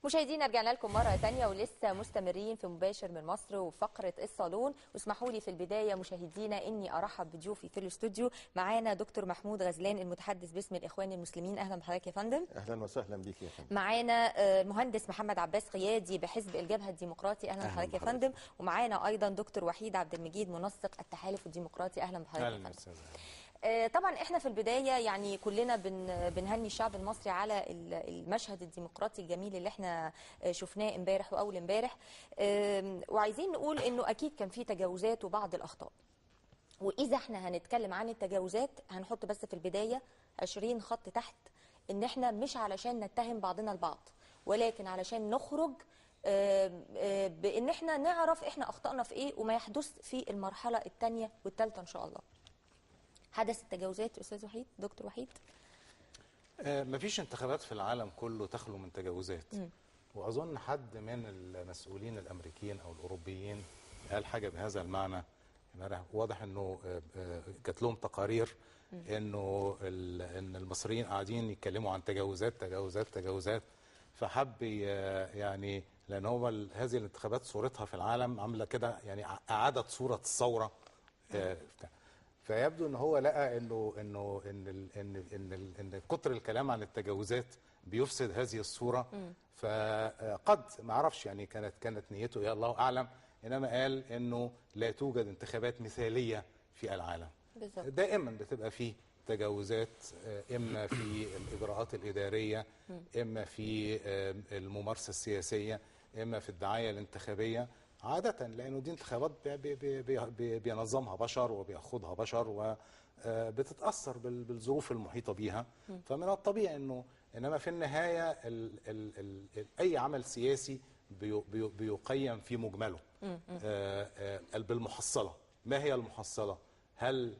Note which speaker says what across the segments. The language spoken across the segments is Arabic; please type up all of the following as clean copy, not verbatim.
Speaker 1: مشاهدينا رجعنا لكم مرة تانية ولسه مستمرين في مباشر من مصر وفقرة الصالون. واسمحوا لي في البداية مشاهدينا اني ارحب بضيوفي في الاستوديو. معانا دكتور محمود غزلان المتحدث باسم الاخوان المسلمين. اهلا بحضرتك يا فندم.
Speaker 2: اهلا وسهلا بيك يا فندم.
Speaker 1: معانا مهندس محمد عباس قيادي بحزب الجبهة الديمقراطي. اهلا بحضرتك يا فندم. ومعانا ايضا دكتور وحيد عبد المجيد منسق التحالف الديمقراطي. اهلا بحضرتك يا فندم. طبعا احنا في البدايه يعني كلنا بنهني الشعب المصري على المشهد الديمقراطي الجميل اللي احنا شفناه امبارح واول امبارح، وعايزين نقول انه اكيد كان في تجاوزات وبعض الاخطاء. واذا احنا هنتكلم عن التجاوزات هنحط بس في البدايه 20 خط تحت، ان احنا مش علشان نتهم بعضنا البعض، ولكن علشان نخرج بان احنا نعرف احنا اخطأنا في ايه وما يحدث في المرحله الثانيه والثالثه ان شاء الله. حدث التجاوزات استاذ وحيد، دكتور وحيد؟
Speaker 3: مفيش انتخابات في العالم كله تخلو من تجاوزات. واظن حد من المسؤولين الامريكيين او الاوروبيين قال حاجه بهذا المعنى. واضح انه جات لهم تقارير ان المصريين قاعدين يتكلموا عن تجاوزات تجاوزات تجاوزات، فحب يعني لان هو هذه الانتخابات صورتها في العالم عامله كده، يعني اعادت صوره الثوره. فيبدو ان هو لقى ان كتر الكلام عن التجاوزات بيفسد هذه الصوره. فقد ما اعرفش يعني كانت نيته ايه، الله اعلم، انما قال انه لا توجد انتخابات مثاليه في العالم.
Speaker 1: بالزبط.
Speaker 3: دائما بتبقى فيه تجاوزات، اما في الاجراءات الاداريه، اما في الممارسه السياسيه، اما في الدعايه الانتخابيه عادة، لأنه دي انتخابات بينظمها بشر وبيأخذها بشر وبتتأثر بالظروف المحيطة بيها. فمن الطبيعي إنما في النهاية أي عمل سياسي بيقيم في مجمله بالمحصلة. ما هي المحصلة؟ هل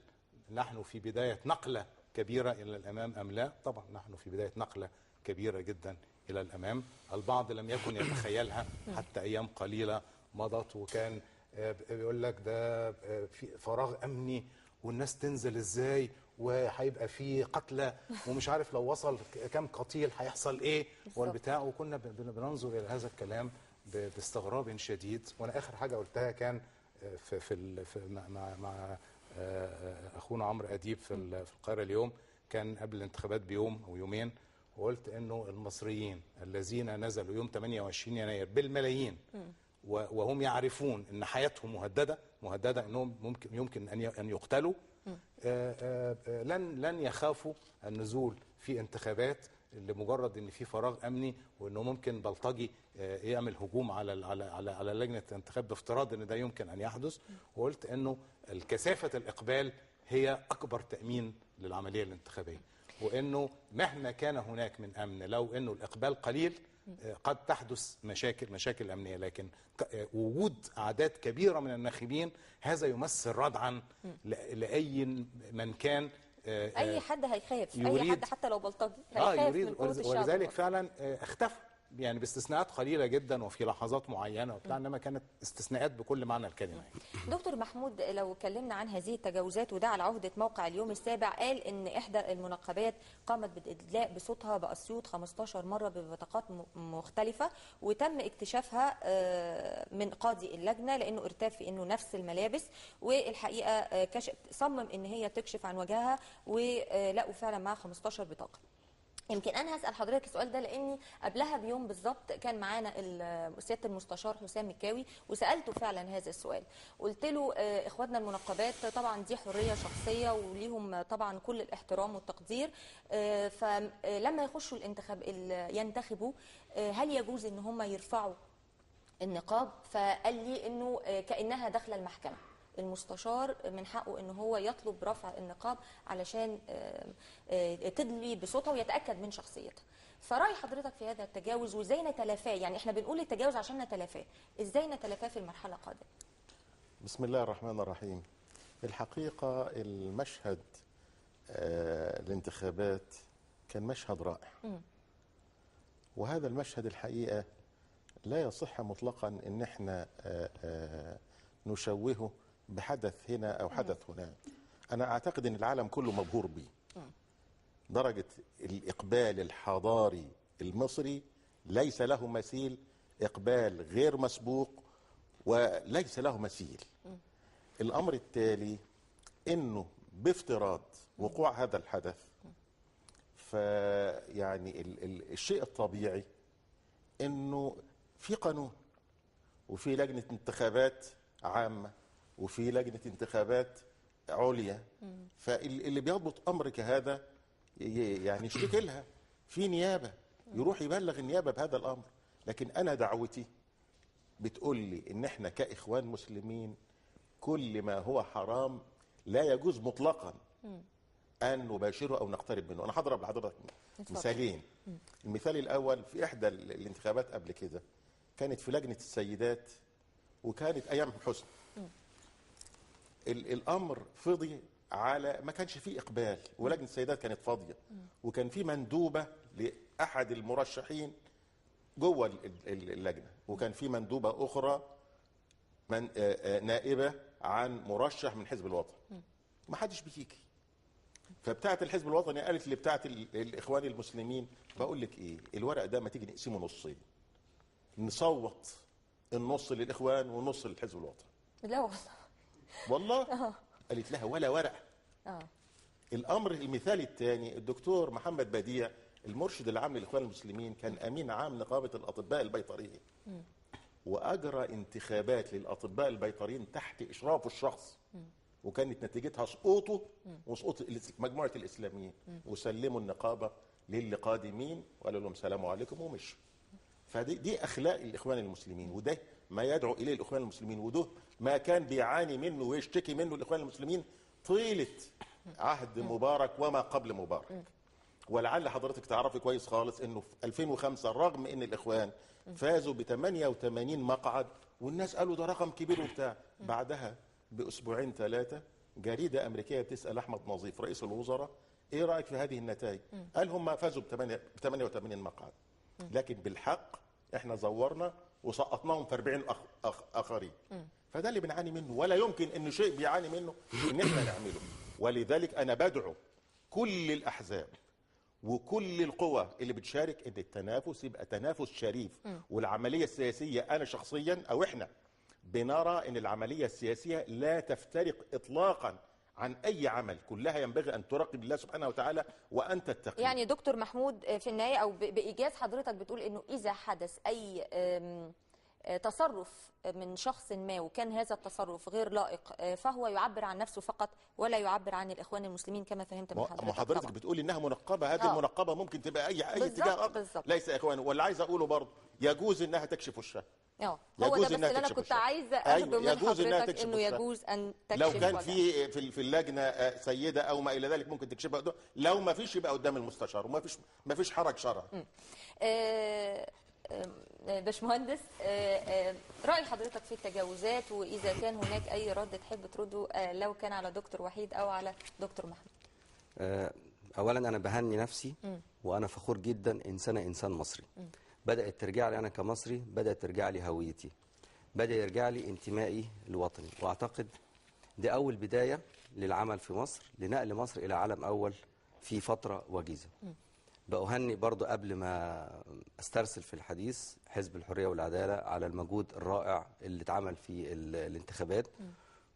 Speaker 3: نحن في بداية نقلة كبيرة إلى الأمام أم لا؟ طبعا نحن في بداية نقلة كبيرة جدا إلى الأمام. البعض لم يكن يتخيلها حتى أيام قليلة مضت، وكان بيقول لك ده في فراغ امني والناس تنزل ازاي وهيبقى في قتلى ومش عارف لو وصل كم قتيل هيحصل ايه والبتاع. وكنا بننظر الى هذا الكلام باستغراب شديد. وانا اخر حاجه قلتها كان مع اخونا عمرو اديب في القاهره اليوم، كان قبل الانتخابات بيوم او يومين، وقلت انه المصريين الذين نزلوا يوم 28 يناير بالملايين وهم يعرفون ان حياتهم مهدده انهم يمكن ان يقتلوا، لن يخافوا النزول في انتخابات لمجرد ان في فراغ امني وانه ممكن بلطجي يعمل هجوم على لجنه الانتخاب بافتراض ان ده يمكن ان يحدث. وقلت انه الكثافه الاقبال هي اكبر تامين للعمليه الانتخابيه، وانه مهما كان هناك من امن، لو انه الاقبال قليل قد تحدث مشاكل امنيه، لكن وجود اعداد كبيره من الناخبين هذا يمثل ردعا لاي من كان
Speaker 1: اي حد هيخاف، اي حد حتى لو بلطجي هيخاف
Speaker 3: يريد
Speaker 1: من قوة الشعب.
Speaker 3: ولذلك فعلا اختفوا يعني باستثناءات قليله جدا وفي لحظات معينه وبتاع، انما كانت استثناءات بكل معنى الكلمه.
Speaker 1: دكتور محمود، لو اتكلمنا عن هذه التجاوزات، وده على عهده موقع اليوم السابع، قال ان احدى المنقبات قامت بالادلاء بصوتها باسيوط 15 مره ببطاقات مختلفه، وتم اكتشافها من قاضي اللجنه لانه ارتاب في انه نفس الملابس، والحقيقه صمم ان هي تكشف عن وجهها ولقوا فعلا معها 15 بطاقه. يمكن انا هسال حضرتك السؤال ده لاني قبلها بيوم بالظبط كان معانا سياده المستشار حسام مكاوي وسالته فعلا هذا السؤال. قلت له اخواتنا المنقبات طبعا دي حريه شخصيه وليهم طبعا كل الاحترام والتقدير، فلما يخشوا ينتخبوا هل يجوز ان هم يرفعوا النقاب؟ فقال لي انه كانها داخله المحكمه، المستشار من حقه ان هو يطلب رفع النقاب علشان تدلي بصوتها ويتاكد من شخصيتها. فرأي حضرتك في هذا التجاوز وازاي نتلافاه؟ يعني احنا بنقول التجاوز عشان نتلافاه، ازاي نتلافاه في المرحله القادمه؟
Speaker 2: بسم الله الرحمن الرحيم. الحقيقه المشهد الانتخابات كان مشهد رائع، وهذا المشهد الحقيقه لا يصح مطلقا ان احنا نشوهه بحدث هنا أو حدث هناك. أنا أعتقد أن العالم كله مبهور به. درجة الإقبال الحضاري المصري ليس له مثيل، إقبال غير مسبوق وليس له مثيل. الأمر التالي إنه بافتراض وقوع هذا الحدث، فيعني الشيء الطبيعي إنه في قانون وفي لجنة انتخابات عامة وفي لجنة انتخابات عليا، فاللي بيضبط أمر كهذا يعني يشتكي لها في نيابة، يروح يبلغ النيابة بهذا الأمر. لكن أنا دعوتي بتقول لي إن إحنا كإخوان مسلمين كل ما هو حرام لا يجوز مطلقا أن نباشره أو نقترب منه. أنا هضرب لحضرتك مثالين. المثال الأول في إحدى الانتخابات قبل كده، كانت في لجنة السيدات وكانت أيام حسني. الأمر فضي على ما كانش فيه إقبال، ولجنة السيدات كانت فاضية، وكان في مندوبة لأحد المرشحين جوه اللجنة، وكان في مندوبة أخرى نائبة عن مرشح من حزب الوطن. ما حدش بيجي، فبتاعة الحزب الوطني قالت اللي بتاعة الإخوان المسلمين بقول لك إيه، الورق ده ما تيجي نقسمه نصين، نصوت النص للإخوان والنص للحزب الوطني.
Speaker 1: لا
Speaker 2: والله قالت لها ولا ورقة. الأمر المثال الثاني، الدكتور محمد بديع المرشد العام للإخوان المسلمين كان أمين عام نقابة الأطباء البيطريين، وأجرى انتخابات للأطباء البيطريين تحت إشرافه الشخص، وكانت نتيجتها سقوطه وسقوط مجموعة الإسلاميين، وسلموا النقابة للي قادمين وقالوا لهم سلام عليكم ومشوا. فدي أخلاق الإخوان المسلمين، وده ما يدعو إليه الإخوان المسلمين، وده ما كان بيعاني منه ويشتكي منه الإخوان المسلمين طيلة عهد مبارك وما قبل مبارك. ولعل حضرتك تعرفي كويس خالص انه في 2005 رغم ان الاخوان فازوا ب 88 مقعد والناس قالوا ده رقم كبير وبتاع، بعدها باسبوعين ثلاثه جريده امريكيه بتسال احمد نظيف رئيس الوزراء ايه رايك في هذه النتائج؟ قال هم فازوا ب 88 مقعد، لكن بالحق احنا زورنا وسقطناهم في 40 اخرين. فده اللي بنعاني منه، ولا يمكن انه شيء بيعاني منه ان احنا نعمله. ولذلك انا بدعو كل الاحزاب وكل القوى اللي بتشارك ان التنافس يبقى تنافس شريف، والعمليه السياسيه انا شخصيا او احنا بنرى ان العمليه السياسيه لا تفترق اطلاقا عن اي عمل، كلها ينبغي ان تراقب الله سبحانه وتعالى وان تتقي.
Speaker 1: يعني دكتور محمود في النهايه او بايجاز حضرتك بتقول انه اذا حدث اي تصرف من شخص ما وكان هذا التصرف غير لائق فهو يعبر عن نفسه فقط ولا يعبر عن الاخوان المسلمين كما فهمت من حضرتك.
Speaker 2: ما حضرتك بتقولي انها منقبه، هذه المنقبه ممكن تبقى اي اتجاه اخر ليس اخوان. واللي عايز اقوله برضه يجوز انها تكشف وشها.
Speaker 1: هو ده بس اللي انا كنت عايزه افهم من حضرتك انه يجوز ان تكشف.
Speaker 2: لو كان في اللجنه سيده او ما الى ذلك ممكن تكشفها، لو ما فيش يبقى قدام المستشار وما فيش حرج شرعي.
Speaker 1: باشمهندس، رأي حضرتك في التجاوزات، وإذا كان هناك أي رد تحب ترده لو كان على دكتور وحيد أو على دكتور محمود.
Speaker 4: أولا أنا بهني نفسي وأنا فخور جدا إنسان مصري. بدأت ترجع لي أنا كمصري، بدأت ترجع لي هويتي، بدأ يرجع لي انتمائي الوطني، وأعتقد دي أول بداية للعمل في مصر لنقل مصر إلى عالم أول في فترة وجيزة. بأهني برضو قبل ما استرسل في الحديث حزب الحرية والعدالة على المجهود الرائع اللي اتعمل في الانتخابات،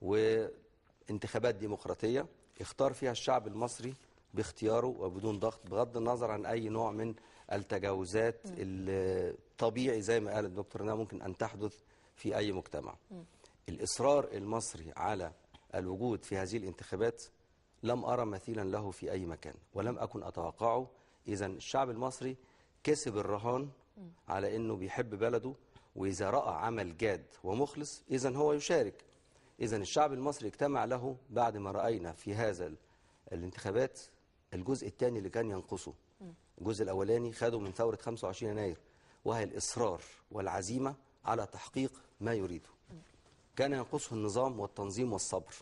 Speaker 4: وانتخابات ديمقراطية اختار فيها الشعب المصري باختياره وبدون ضغط، بغض النظر عن أي نوع من التجاوزات الطبيعي زي ما قال الدكتور انها ممكن أن تحدث في أي مجتمع. الإصرار المصري على الوجود في هذه الانتخابات لم أرى مثيلا له في أي مكان ولم أكن أتوقعه. إذا الشعب المصري كسب الرهان على أنه بيحب بلده، وإذا رأى عمل جاد ومخلص إذا هو يشارك. إذا الشعب المصري اجتمع له بعد ما رأينا في هذا الانتخابات الجزء الثاني اللي كان ينقصه. الجزء الأولاني خده من ثورة 25 يناير وهي الإصرار والعزيمة على تحقيق ما يريده. كان ينقصه النظام والتنظيم والصبر.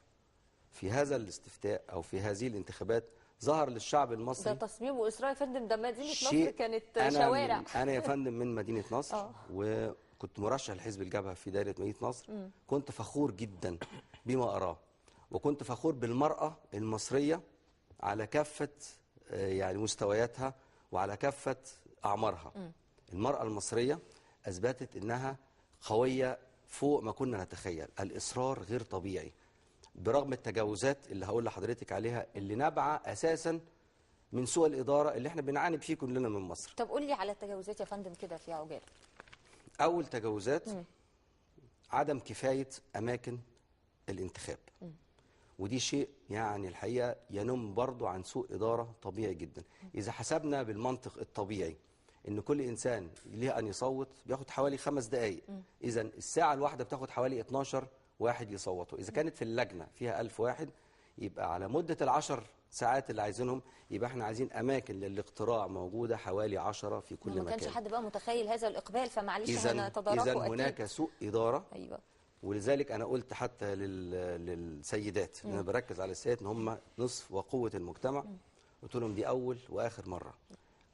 Speaker 4: في هذا الاستفتاء أو في هذه الانتخابات ظهر للشعب المصري
Speaker 1: ده تصميم وإصرار يا فندم، ده مدينة نصر كانت شوارع.
Speaker 4: أنا يا فندم من مدينة نصر وكنت مرشح لحزب الجبهة في دائرة مدينة نصر. كنت فخور جدا بما أراه، وكنت فخور بالمرأة المصرية على كافة يعني مستوياتها وعلى كافة أعمارها. المرأة المصرية أثبتت أنها قوية فوق ما كنا نتخيل. الإصرار غير طبيعي برغم التجاوزات اللي هقول لحضرتك عليها اللي نابعة أساسا من سوء الإدارة اللي احنا بنعاني فيه كلنا من مصر.
Speaker 1: طب قول لي على التجاوزات يا فندم كده في عجالة.
Speaker 4: أول تجاوزات عدم كفاية أماكن الانتخاب، ودي شيء يعني الحقيقة ينم برضو عن سوء إدارة طبيعي جدا. إذا حسبنا بالمنطق الطبيعي إن كل إنسان ليه أن يصوت بياخد حوالي 5 دقايق، إذا الساعة الواحدة بتاخد حوالي 12 واحد يصوتوا. إذا كانت في اللجنة فيها 1000 واحد يبقى على مدة ال10 ساعات اللي عايزينهم يبقى احنا عايزين أماكن للاقتراع موجودة حوالي 10 في كل مكان.
Speaker 1: ما كانش حد بقى متخيل هذا الإقبال، فمعلش هنتداركه.
Speaker 4: إذا هناك سوء إدارة.
Speaker 1: أيوة.
Speaker 4: ولذلك أنا قلت حتى للسيدات، أنا بركز على السيدات إن هم نصف وقوة المجتمع. قلت لهم دي أول وآخر مرة،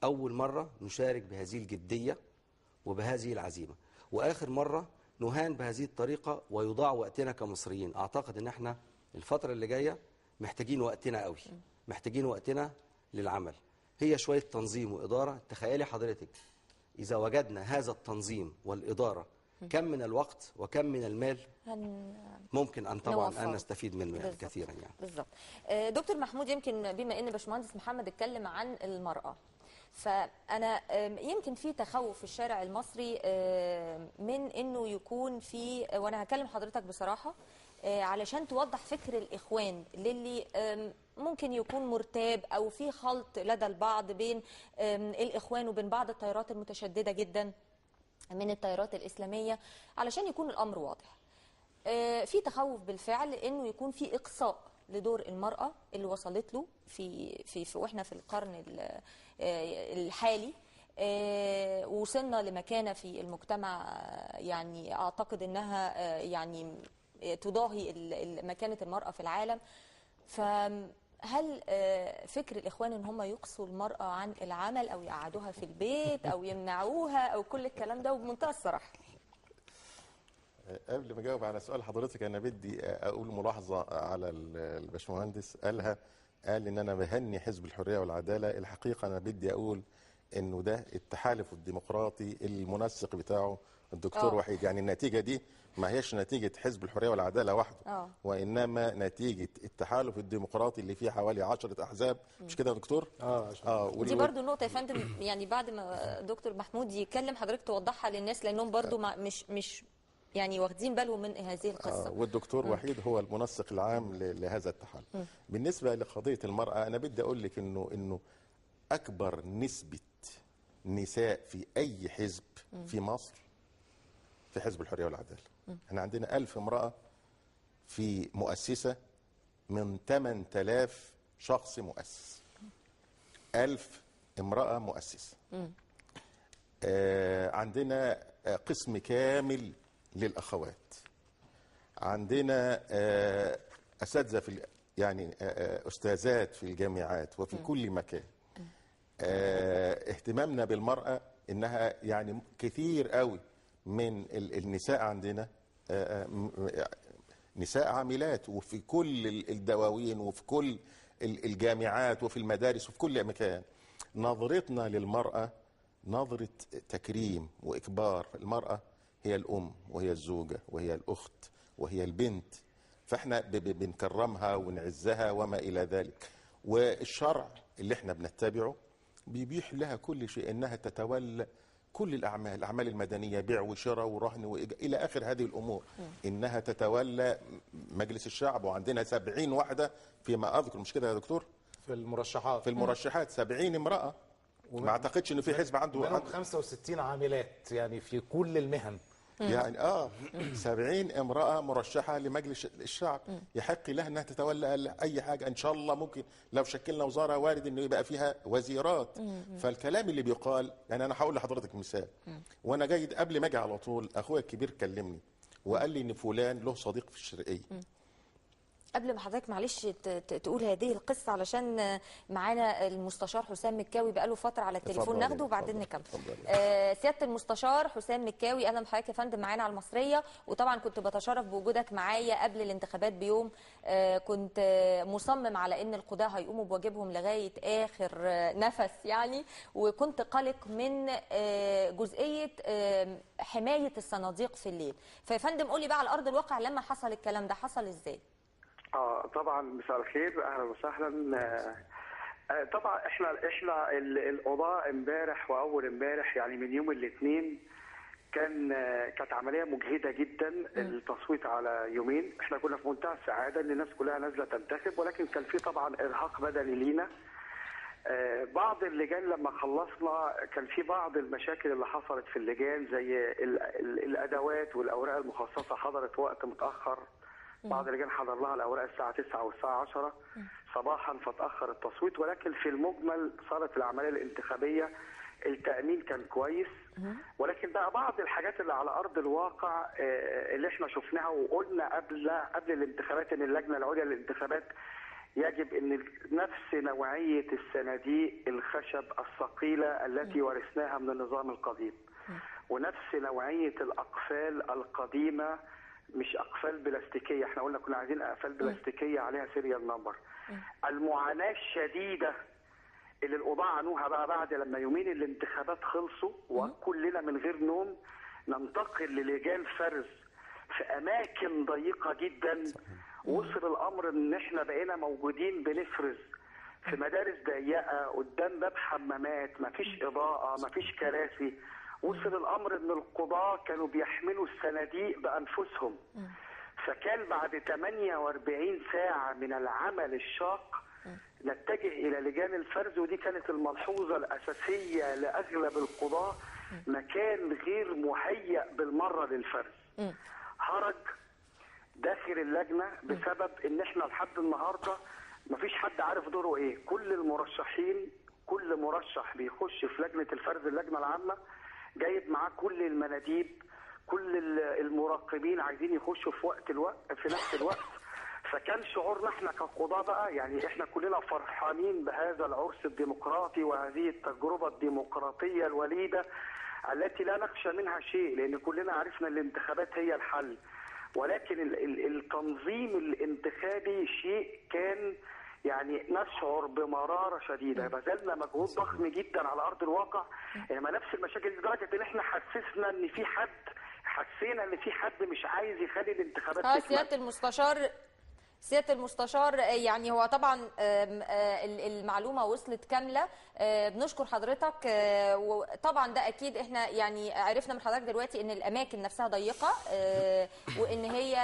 Speaker 4: أول مرة نشارك بهذه الجدية وبهذه العزيمة، وآخر مرة نهان بهذه الطريقة ويضاع وقتنا كمصريين. أعتقد إن احنا الفترة اللي جاية محتاجين وقتنا قوي، محتاجين وقتنا للعمل. هي شوية تنظيم وإدارة. تخيلي حضرتك إذا وجدنا هذا التنظيم والإدارة كم من الوقت وكم من المال ممكن أن طبعا أن نستفيد منه يعني كثيرا يعني.
Speaker 1: بالظبط. دكتور محمود، يمكن بما ان باشمهندس محمد اتكلم عن المرأة، فأنا يمكن في تخوف في الشارع المصري من انه يكون في، وانا هكلم حضرتك بصراحة علشان توضح فكر الإخوان للي ممكن يكون مرتاب أو في خلط لدى البعض بين الإخوان وبين بعض التيارات المتشددة جدا من التيارات الإسلامية، علشان يكون الأمر واضح. في تخوف بالفعل انه يكون في اقصاء لدور المرأة اللي وصلت له في واحنا في القرن الحالي. وصلنا لمكانة في المجتمع يعني اعتقد انها يعني تضاهي مكانة المرأة في العالم. فهل فكر الإخوان ان هم يقصوا المرأة عن العمل او يقعدوها في البيت او يمنعوها او كل الكلام ده؟ وبمنتهى الصراحة
Speaker 2: قبل ما اجاوب على سؤال حضرتك انا بدي اقول ملاحظه على الباشمهندس قال ان انا بهني حزب الحريه والعداله. الحقيقه انا بدي اقول انه ده التحالف الديمقراطي المنسق بتاعه الدكتور وحيد. يعني النتيجه دي ما هيش نتيجه حزب الحريه والعداله وحده، وانما نتيجه التحالف الديمقراطي اللي فيه حوالي 10 احزاب. مش كده يا دكتور؟
Speaker 1: دي برضو نقطه يا فندم، يعني بعد ما دكتور محمود يتكلم حضرتك توضحها للناس، لانهم برضو مش يعني واخدين بالهم من هذه القصة.
Speaker 2: والدكتور وحيد هو المنسق العام لهذا التحالف. بالنسبة لقضية المرأة أنا بدي أقول لك إنه أكبر نسبة نساء في أي حزب في مصر في حزب الحرية والعدالة. احنا عندنا 1000 امرأة في مؤسسة من 8000 شخص مؤسس. 1000 امرأة مؤسسة. عندنا قسم كامل للأخوات. عندنا أساتذة في يعني أستاذات في الجامعات وفي كل مكان. اهتمامنا بالمرأة إنها يعني كثير قوي من النساء عندنا نساء عاملات، وفي كل الدواوين وفي كل الجامعات وفي المدارس وفي كل مكان. نظرتنا للمرأة نظرة تكريم وإكبار. المرأة هي الأم وهي الزوجة وهي الأخت وهي البنت، فإحنا بنكرمها ونعزها وما إلى ذلك. والشرع اللي احنا بنتبعه بيبيح لها كل شيء، إنها تتولى كل الأعمال المدنية، بيع وشراء ورهن إلى آخر هذه الأمور. إنها تتولى مجلس الشعب، وعندنا 70 واحدة فيما أذكر. مش كده يا دكتور؟
Speaker 3: في المرشحات
Speaker 2: 70 امرأة. ما اعتقدش انه في حزب عنده
Speaker 3: 65 عاملات يعني في كل المهن.
Speaker 2: يعني 70 امرأة مرشحة لمجلس الشعب، يحق لها انها تتولى اي حاجة. ان شاء الله ممكن لو شكلنا وزارة وارد انه يبقى فيها وزيرات. فالكلام اللي بيقال، يعني انا هقول لحضرتك مثال. وانا جاي قبل ما اجي على طول اخويا الكبير كلمني وقال لي ان فلان له صديق في الشرقية
Speaker 1: قبل ما حضرتك معلش تقول هذه القصه، علشان معانا المستشار حسام مكاوي بقاله فتره على التليفون، ناخده وبعدين نكمل. سياده المستشار حسام مكاوي، اهلا بحضرتك يا فندم معانا على المصريه. وطبعا كنت بتشرف بوجودك معايا قبل الانتخابات بيوم. كنت مصمم على ان القضاه هيقوموا بواجبهم لغايه اخر نفس يعني، وكنت قلق من جزئيه حمايه الصناديق في الليل. فيا فندم قولي بقى على ارض الواقع لما حصل الكلام ده حصل ازاي؟
Speaker 5: طبعا مساء الخير، اهلا وسهلا. طبعا احنا القضاء امبارح واول امبارح يعني من يوم الاثنين كانت عمليه مجهده جدا. التصويت على يومين، احنا كنا في منتهى السعاده ان الناس كلها نازله تنتخب، ولكن كان في طبعا ارهاق بدني لينا. بعض اللجان لما خلصنا كان في بعض المشاكل اللي حصلت في اللجان، زي الادوات والاوراق المخصصه حضرت وقت متاخر. بعض اللجان حضر لها الاوراق الساعه 9 والساعه 10 صباحا فتاخر التصويت، ولكن في المجمل صارت العمليه الانتخابيه. التامين كان كويس، ولكن بقى بعض الحاجات اللي على ارض الواقع اللي احنا شفناها وقلنا قبل الانتخابات ان اللجنه العليا للانتخابات يجب ان نفس نوعيه الصناديق الخشب الثقيله التي ورثناها من النظام القديم، ونفس نوعيه الاقفال القديمه، مش اقفال بلاستيكيه. احنا قلنا كنا عايزين اقفال بلاستيكيه عليها سيريال نمبر. المعاناه الشديده اللي القضاة عانوها بقى بعد لما يومين الانتخابات خلصوا وكلنا من غير نوم ننتقل للجان فرز في اماكن ضيقه جدا. وصل الامر ان احنا بقينا موجودين بنفرز في مدارس ضيقه قدام باب حمامات، مفيش اضاءه، مفيش كراسي. وصل الامر ان القضاة كانوا بيحملوا الصناديق بانفسهم. فكان بعد 48 ساعه من العمل الشاق نتجه الى لجان الفرز، ودي كانت الملحوظه الاساسيه لاغلب القضاة. مكان غير مهيأ بالمره للفرز. هرج داخل اللجنه بسبب ان احنا لحد النهارده مفيش حد عارف دوره ايه. كل المرشحين، كل مرشح بيخش في لجنه الفرز اللجنه العامه جايب معاه كل المناديب، كل المراقبين عايزين يخشوا في نفس الوقت. فكان شعورنا احنا كقضاة بقى، يعني احنا كلنا فرحانين بهذا العرس الديمقراطي وهذه التجربة الديمقراطية الوليدة التي لا نخشى منها شيء، لان كلنا عرفنا الانتخابات هي الحل. ولكن التنظيم الانتخابي شيء كان يعني نشعر بمرارة شديدة. بذلنا مجهود ضخم جدا على ارض الواقع، انما نفس المشاكل لدرجة ان احنا حسينا ان في حد مش عايز يخلي الانتخابات تكمل.
Speaker 1: سيادة المستشار، يعني هو طبعا المعلومة وصلت كاملة. بنشكر حضرتك. وطبعا ده أكيد احنا يعني عرفنا من حضرتك دلوقتي ان الأماكن نفسها ضيقة، وان هي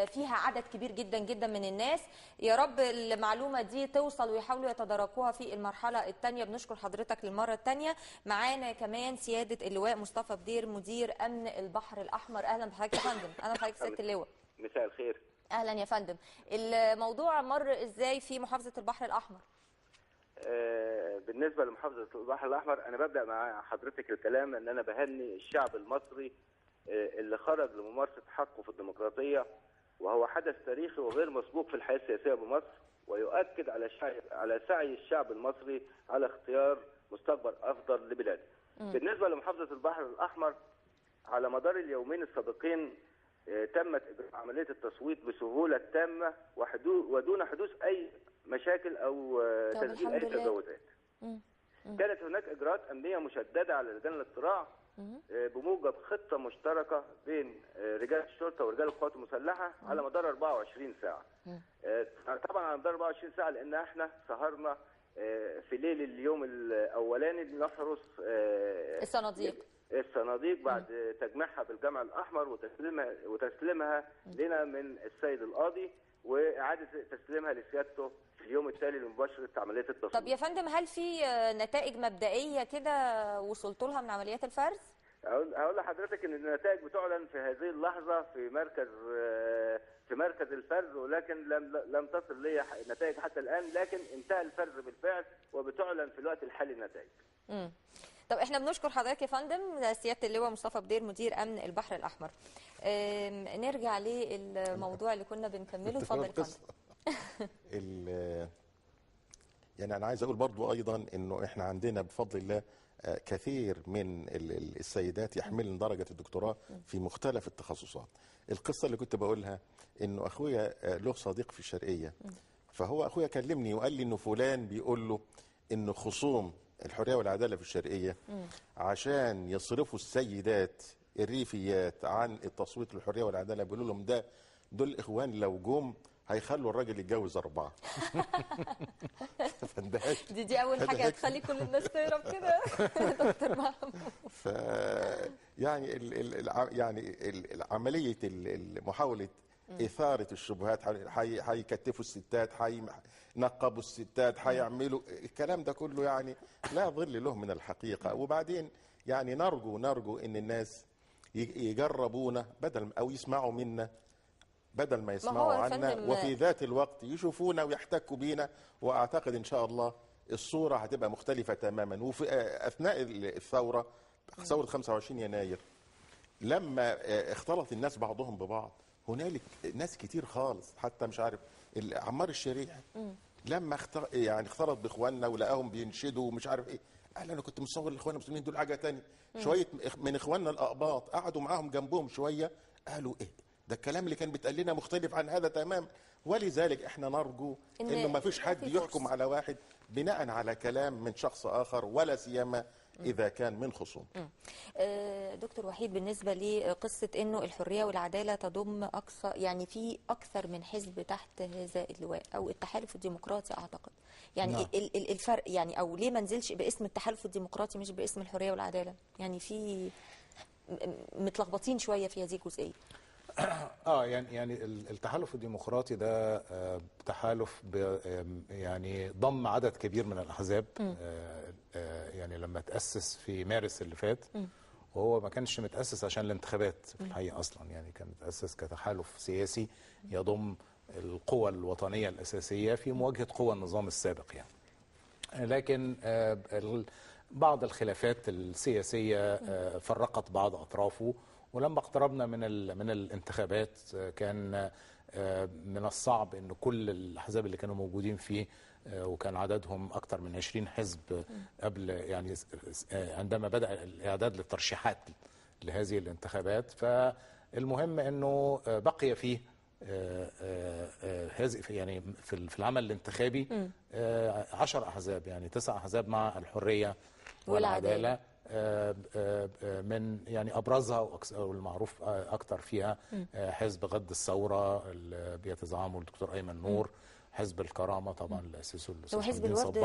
Speaker 1: فيها عدد كبير جدا جدا من الناس. يا رب المعلومة دي توصل ويحاولوا يتداركوها في المرحلة الثانية. بنشكر حضرتك للمرة الثانية. معانا كمان سيادة اللواء مصطفى بدير مدير أمن البحر الأحمر. أهلا بحضرتك يا فندم. أهلا بحضرتك سيادة اللواء.
Speaker 6: مساء الخير.
Speaker 1: اهلا يا فندم. الموضوع مر ازاي في محافظه البحر الاحمر؟
Speaker 6: بالنسبه لمحافظه البحر الاحمر انا ببدا مع حضرتك الكلام ان انا بهني الشعب المصري اللي خرج لممارسه حقه في الديمقراطيه، وهو حدث تاريخي وغير مسبوق في الحياه السياسيه بمصر، ويؤكد على سعي الشعب المصري على اختيار مستقبل افضل لبلاده. بالنسبه لمحافظه البحر الاحمر على مدار اليومين السابقين تمت عملية التصويت بسهولة تامة ودون حدوث أي مشاكل أو تسجيل أي تجاوزات. كانت هناك إجراءات أمنية مشددة على لجان الاقتراع بموجب خطة مشتركة بين رجال الشرطة ورجال القوات المسلحة على مدار 24 ساعة. طبعا على مدار 24 ساعة لأن احنا سهرنا في ليل اليوم الأولاني نحرس الصناديق بعد تجميعها بالجمع الأحمر وتسليمها لنا من السيد القاضي، وإعادة تسليمها لسيادته في اليوم التالي لمباشرة عملية التصويت.
Speaker 1: طب يا فندم، هل في نتائج مبدئية كده وصلتوا لها من عمليات الفرز؟
Speaker 6: هقول لحضرتك ان النتائج بتعلن في هذه اللحظة في مركز الفرز، ولكن لم تصل لي النتائج حتى الآن، لكن انتهى الفرز بالفعل وبتعلن في الوقت الحالي النتائج.
Speaker 1: طب احنا بنشكر حضرتك يا فندم سياده اللواء مصطفى بدير مدير امن البحر الاحمر. نرجع للموضوع اللي كنا بنكمله. اتفضل يا فندم.
Speaker 2: يعني انا عايز اقول برضو ايضا انه احنا عندنا بفضل الله كثير من السيدات يحملن درجه الدكتوراه في مختلف التخصصات. القصه اللي كنت بقولها انه اخويا له صديق في الشرقيه، فهو اخويا كلمني وقال لي انه فلان بيقول له انه خصوم الحريه والعداله في الشرقيه عشان يصرفوا السيدات الريفيات عن التصويت للحريه والعداله، بيقولوا لهم دول اخوان لو جم هيخلوا الراجل يتجوز 4. فاندهشت.
Speaker 1: دي اول حاجه هتخلي كل الناس تهرب كده. دكتور محمود.
Speaker 2: يعني عمليه محاوله اثاره الشبهات، هيكتفوا الستات، هينقبوا الستات، هيعملوا الكلام ده كله، يعني لا ظل له من الحقيقه. وبعدين يعني نرجو ان الناس يجربونا بدل او يسمعوا منا بدل ما يسمعوا عنا، وفي ذات الوقت يشوفونا ويحتكوا بينا. واعتقد ان شاء الله الصوره هتبقى مختلفه تماما. وفي اثناء الثوره 25 يناير لما اختلط الناس بعضهم ببعض، هنالك ناس كتير خالص، حتى مش عارف عمار الشريع لما اختلط باخواننا ولقاهم بينشدوا ومش عارف ايه، قال انا كنت مصور الاخوان المسلمين دول حاجه ثانيه. شويه من اخواننا الاقباط قعدوا معاهم جنبهم شويه، قالوا ايه ده الكلام اللي كان بيتقال لنا مختلف عن هذا تمام. ولذلك احنا نرجو انه ما فيش حد يحكم على واحد بناء على كلام من شخص اخر، ولا سيما اذا كان من خصوم.
Speaker 1: دكتور وحيد، بالنسبه لقصه انه الحريه والعداله تضم اكثر، يعني في اكثر من حزب تحت هذا اللواء او التحالف الديمقراطي اعتقد، يعني نعم. الفرق يعني، او ليه ما نزلش باسم التحالف الديمقراطي مش باسم الحريه والعداله؟ يعني في متلخبطين شويه في هذه الجزئيه.
Speaker 3: يعني التحالف الديمقراطي ده تحالف يعني ضم عدد كبير من الاحزاب. يعني لما تأسس في مارس اللي فات، وهو ما كانش متأسس عشان الانتخابات في الحقيقة أصلا، يعني كان متأسس كتحالف سياسي يضم القوى الوطنية الأساسية في مواجهة قوى النظام السابق يعني. لكن بعض الخلافات السياسية فرقت بعض أطرافه، ولما اقتربنا من الانتخابات كان من الصعب أن كل الأحزاب اللي كانوا موجودين فيه، وكان عددهم أكثر من 20 حزب قبل، يعني عندما بدأ الإعداد للترشيحات لهذه الانتخابات، فالمهم أنه بقي فيه هذه يعني في العمل الانتخابي 10 أحزاب، يعني 9 أحزاب مع الحرية والعدالة. من يعني أبرزها والمعروف أكثر فيها حزب غد الثورة اللي بيتزعمه الدكتور أيمن نور، حزب الكرامة طبعا اللي أسسه
Speaker 1: وحزب الوفد.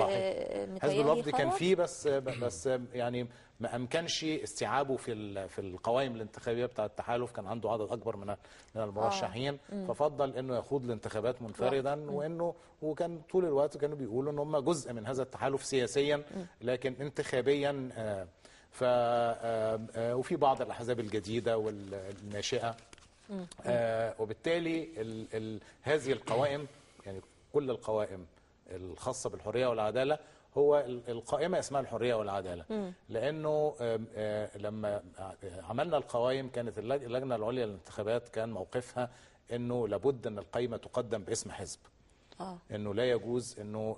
Speaker 3: حزب الوفد كان فيه بس يعني ما أمكنش استيعابه في القوائم الانتخابية بتاع التحالف، كان عنده عدد أكبر من المرشحين، ففضل إنه يخوض الانتخابات منفردا، وكان طول الوقت كانوا بيقولوا إن هم جزء من هذا التحالف سياسيا لكن انتخابيا. وفي بعض الأحزاب الجديدة والناشئة، وبالتالي هذه القوائم، يعني كل القوائم الخاصة بالحرية والعدالة، هو القائمة اسمها الحرية والعدالة، لأنه لما عملنا القوائم كانت اللجنة العليا للانتخابات كان موقفها أنه لابد أن القائمة تقدم باسم حزب، أنه لا يجوز أنه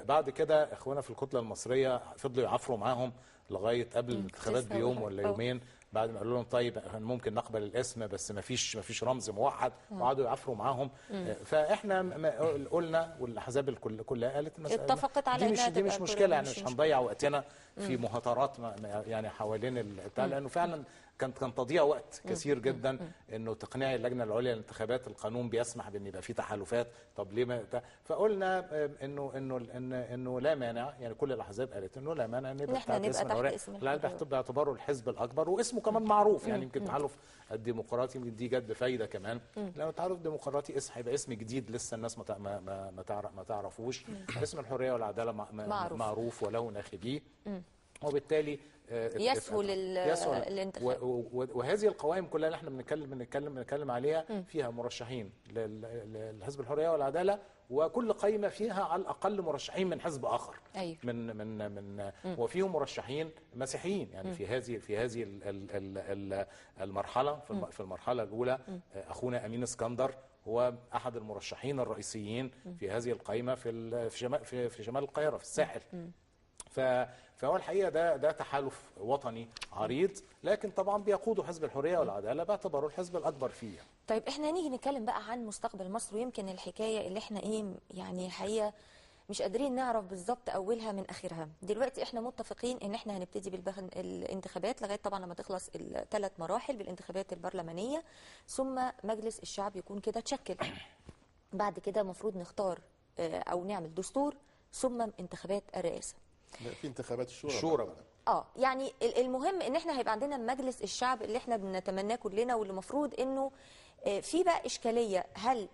Speaker 3: بعد كده إخوانا في الكتلة المصرية فضلوا يعفروا معاهم لغاية قبل الانتخابات بيوم ولا يومين، بعد ما قالوا لهم طيب ممكن نقبل الاسم بس ما فيش رمز موحد، وقعدوا يعفروا معاهم. فاحنا قلنا والاحزاب كلها قالت المساله
Speaker 1: اتفقت على
Speaker 3: دي مش مشكله، يعني مش هنضيع وقتنا في مهاترات يعني حوالين البتاع، لانه فعلا كان تضييع وقت كثير جدا انه تقنعي اللجنه العليا للانتخابات القانون بيسمح بان يبقى في تحالفات، طب ليه ما فقلنا انه لا مانع، يعني كل الاحزاب قالت انه لا مانع ان يبقى تحت اسم الحريه باعتباره الحزب الاكبر واسمه كمان معروف، يعني يمكن التحالف الديمقراطي دي جت بفايده كمان، لانه التحالف الديمقراطي هيبقى اسم جديد لسه الناس ما تعرفوش. اسم الحريه والعداله معروف وله ناخبيه، وبالتالي
Speaker 1: يسهل الانتخاب.
Speaker 3: وهذه القوائم كلها اللي احنا بنتكلم عليها فيها مرشحين لحزب الحريه والعداله، وكل قائمه فيها على الاقل مرشحين من حزب اخر.
Speaker 1: أيوه.
Speaker 3: من وفيهم مرشحين مسيحيين، يعني في هذه المرحله، في المرحله الاولى اخونا امين اسكندر هو احد المرشحين الرئيسيين في هذه القائمه في شمال القاهره في الساحل. فهو الحقيقه ده تحالف وطني عريض، لكن طبعا بيقوده حزب الحريه والعداله باعتباره الحزب الاكبر فيه.
Speaker 1: طيب احنا نيجي نتكلم بقى عن مستقبل مصر، ويمكن الحكايه اللي احنا يعني الحقيقه مش قادرين نعرف بالظبط اولها من اخرها. دلوقتي احنا متفقين ان احنا هنبتدي الانتخابات لغايه طبعا لما تخلص ال3 مراحل بالانتخابات البرلمانيه، ثم مجلس الشعب يكون كده اتشكل. بعد كده المفروض نختار او نعمل دستور، ثم انتخابات الرئاسه.
Speaker 2: في انتخابات الشورى
Speaker 1: يعني المهم ان احنا هيبقى عندنا مجلس الشعب اللي احنا بنتمناه كلنا، واللي المفروض انه في بقى اشكاليه. هل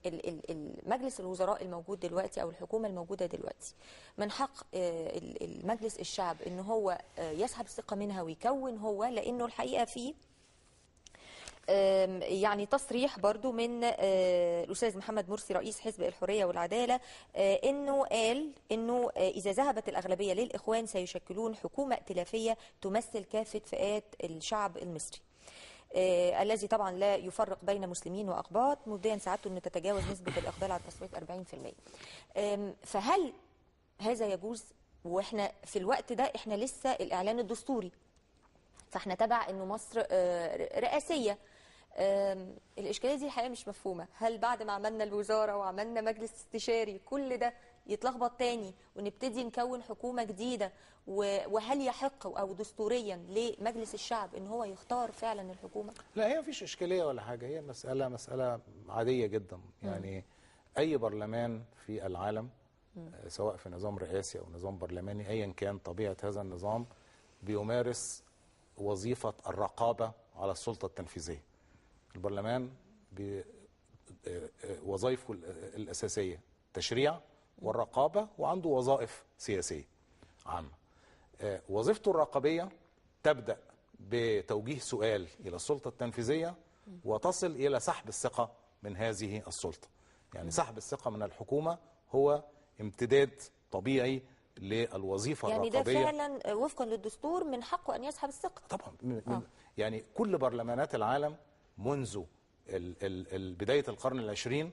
Speaker 1: المجلس الوزراء الموجود دلوقتي او الحكومه الموجوده دلوقتي من حق المجلس الشعب ان هو يسحب الثقه منها ويكون هو، لانه الحقيقه في يعني تصريح برضو من الأستاذ محمد مرسي رئيس حزب الحرية والعدالة، إنه قال إنه إذا ذهبت الأغلبية للإخوان سيشكلون حكومة ائتلافية تمثل كافة فئات الشعب المصري، الذي طبعا لا يفرق بين مسلمين وأقباط، مبدئيا سعادته أن تتجاوز نسبة الإقبال على التصويت 40%. فهل هذا يجوز؟ وإحنا في الوقت ده إحنا لسه الإعلان الدستوري، فإحنا تبع إنه مصر رئاسية. الإشكالية دي الحقيقة مش مفهومة. هل بعد ما عملنا الوزارة وعملنا مجلس استشاري كل ده يتلخبط تاني ونبتدي نكون حكومة جديدة؟ وهل يحق أو دستوريا لمجلس الشعب إن هو يختار فعلا الحكومة؟
Speaker 3: لا، هي مفيش إشكالية ولا حاجة، هي مسألة عادية جدا. يعني أي برلمان في العالم سواء في نظام رئاسي أو نظام برلماني أيا كان طبيعة هذا النظام بيمارس وظيفة الرقابة على السلطة التنفيذية. البرلمان وظائفه الأساسية تشريع والرقابة، وعنده وظائف سياسية عامة. وظيفته الرقابية تبدأ بتوجيه سؤال إلى السلطة التنفيذية وتصل إلى سحب الثقة من هذه السلطة. يعني سحب الثقة من الحكومة هو امتداد طبيعي للوظيفة الرقابية.
Speaker 1: يعني ده فعلا وفقا للدستور من حقه أن يسحب الثقة
Speaker 3: طبعا. يعني كل برلمانات العالم منذ بداية القرن العشرين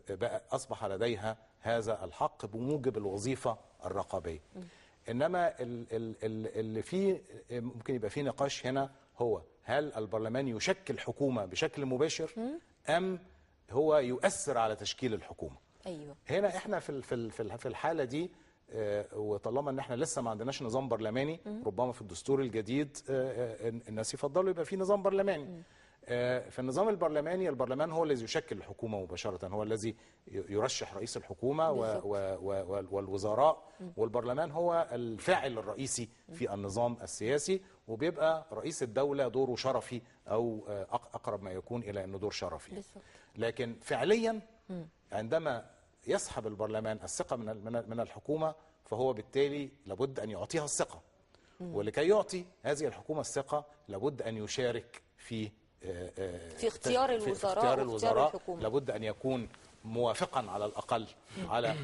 Speaker 3: بقى أصبح لديها هذا الحق بموجب الوظيفة الرقابية. إنما اللي فيه ممكن يبقى فيه نقاش هنا هو هل البرلمان يشكل حكومة بشكل مباشر أم هو يؤثر على تشكيل الحكومة.
Speaker 1: أيوة.
Speaker 3: هنا احنا في الحالة دي وطالما ان احنا لسه ما عندناش نظام برلماني، ربما في الدستور الجديد الناس يفضلوا يبقى في نظام برلماني. في النظام البرلماني البرلمان هو الذي يشكل الحكومة مباشرة، هو الذي يرشح رئيس الحكومة والوزراء، والبرلمان هو الفاعل الرئيسي في النظام السياسي، وبيبقى رئيس الدولة دوره شرفي أو أقرب ما يكون إلى أنه دور شرفي. لكن فعليا عندما يسحب البرلمان الثقة من الحكومة فهو بالتالي لابد أن يعطيها الثقة، ولكي يعطي هذه الحكومة الثقة لابد أن يشارك في
Speaker 1: اختيار الوزراء
Speaker 3: لابد أن يكون موافقا على الأقل على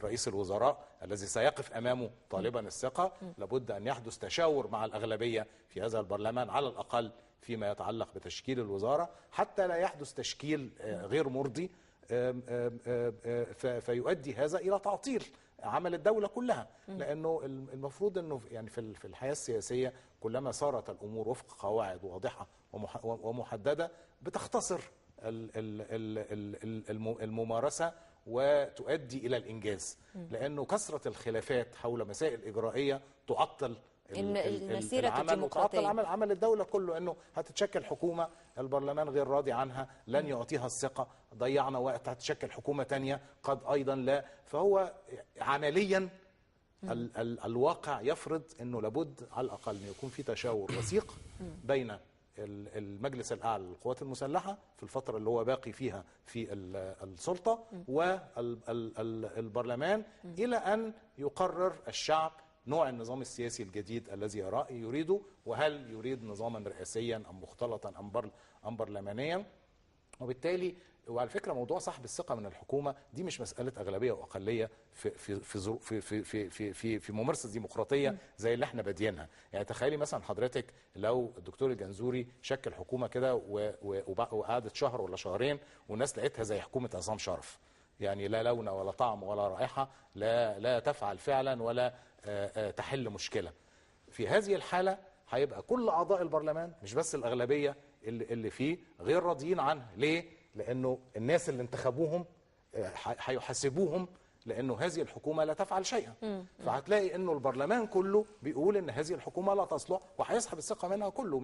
Speaker 3: رئيس الوزراء الذي سيقف أمامه طالبا الثقة. لابد أن يحدث تشاور مع الأغلبية في هذا البرلمان على الأقل فيما يتعلق بتشكيل الوزارة، حتى لا يحدث تشكيل غير مرضي فيؤدي هذا إلى تعطيل عمل الدولة كلها. لأنه المفروض أنه يعني في الحياة السياسية كلما صارت الأمور وفق قواعد واضحة ومحددة بتختصر الممارسة وتؤدي إلى الإنجاز، لأنه كثرة الخلافات حول مسائل إجرائية تعطل العمل وتعطل عمل الدولة كله. أنه هتتشكل حكومة البرلمان غير راضي عنها، لن يعطيها الثقة، ضيعنا وقت، هتتشكل حكومة تانية قد أيضا لا. فهو عمليا الواقع يفرض أنه لابد على الأقل أن يكون في تشاور وثيق بين المجلس الأعلى للقوات المسلحة في الفترة اللي هو باقي فيها في السلطة والبرلمان إلى أن يقرر الشعب نوع النظام السياسي الجديد الذي يريده، وهل يريد نظاما رئاسيا أم مختلطا أم برلمانيا. وبالتالي وعلى فكره موضوع سحب الثقه من الحكومه دي مش مساله اغلبيه واقليه في ممارسه ديمقراطيه زي اللي احنا بادينها. يعني تخيلي مثلا حضرتك لو الدكتور الجنزوري شكل حكومه كده وقعدت شهر ولا شهرين والناس لقيتها زي حكومه عصام شرف، يعني لا لون ولا طعم ولا رائحه، لا تفعل فعلا ولا تحل مشكله. في هذه الحاله هيبقى كل اعضاء البرلمان مش بس الاغلبيه اللي فيه غير راضيين عنها. ليه؟ لانه الناس اللي انتخبوهم هيحاسبوهم لانه هذه الحكومه لا تفعل شيئا. فهتلاقي انه البرلمان كله بيقول ان هذه الحكومه لا تصلح وهيسحب الثقه منها كله،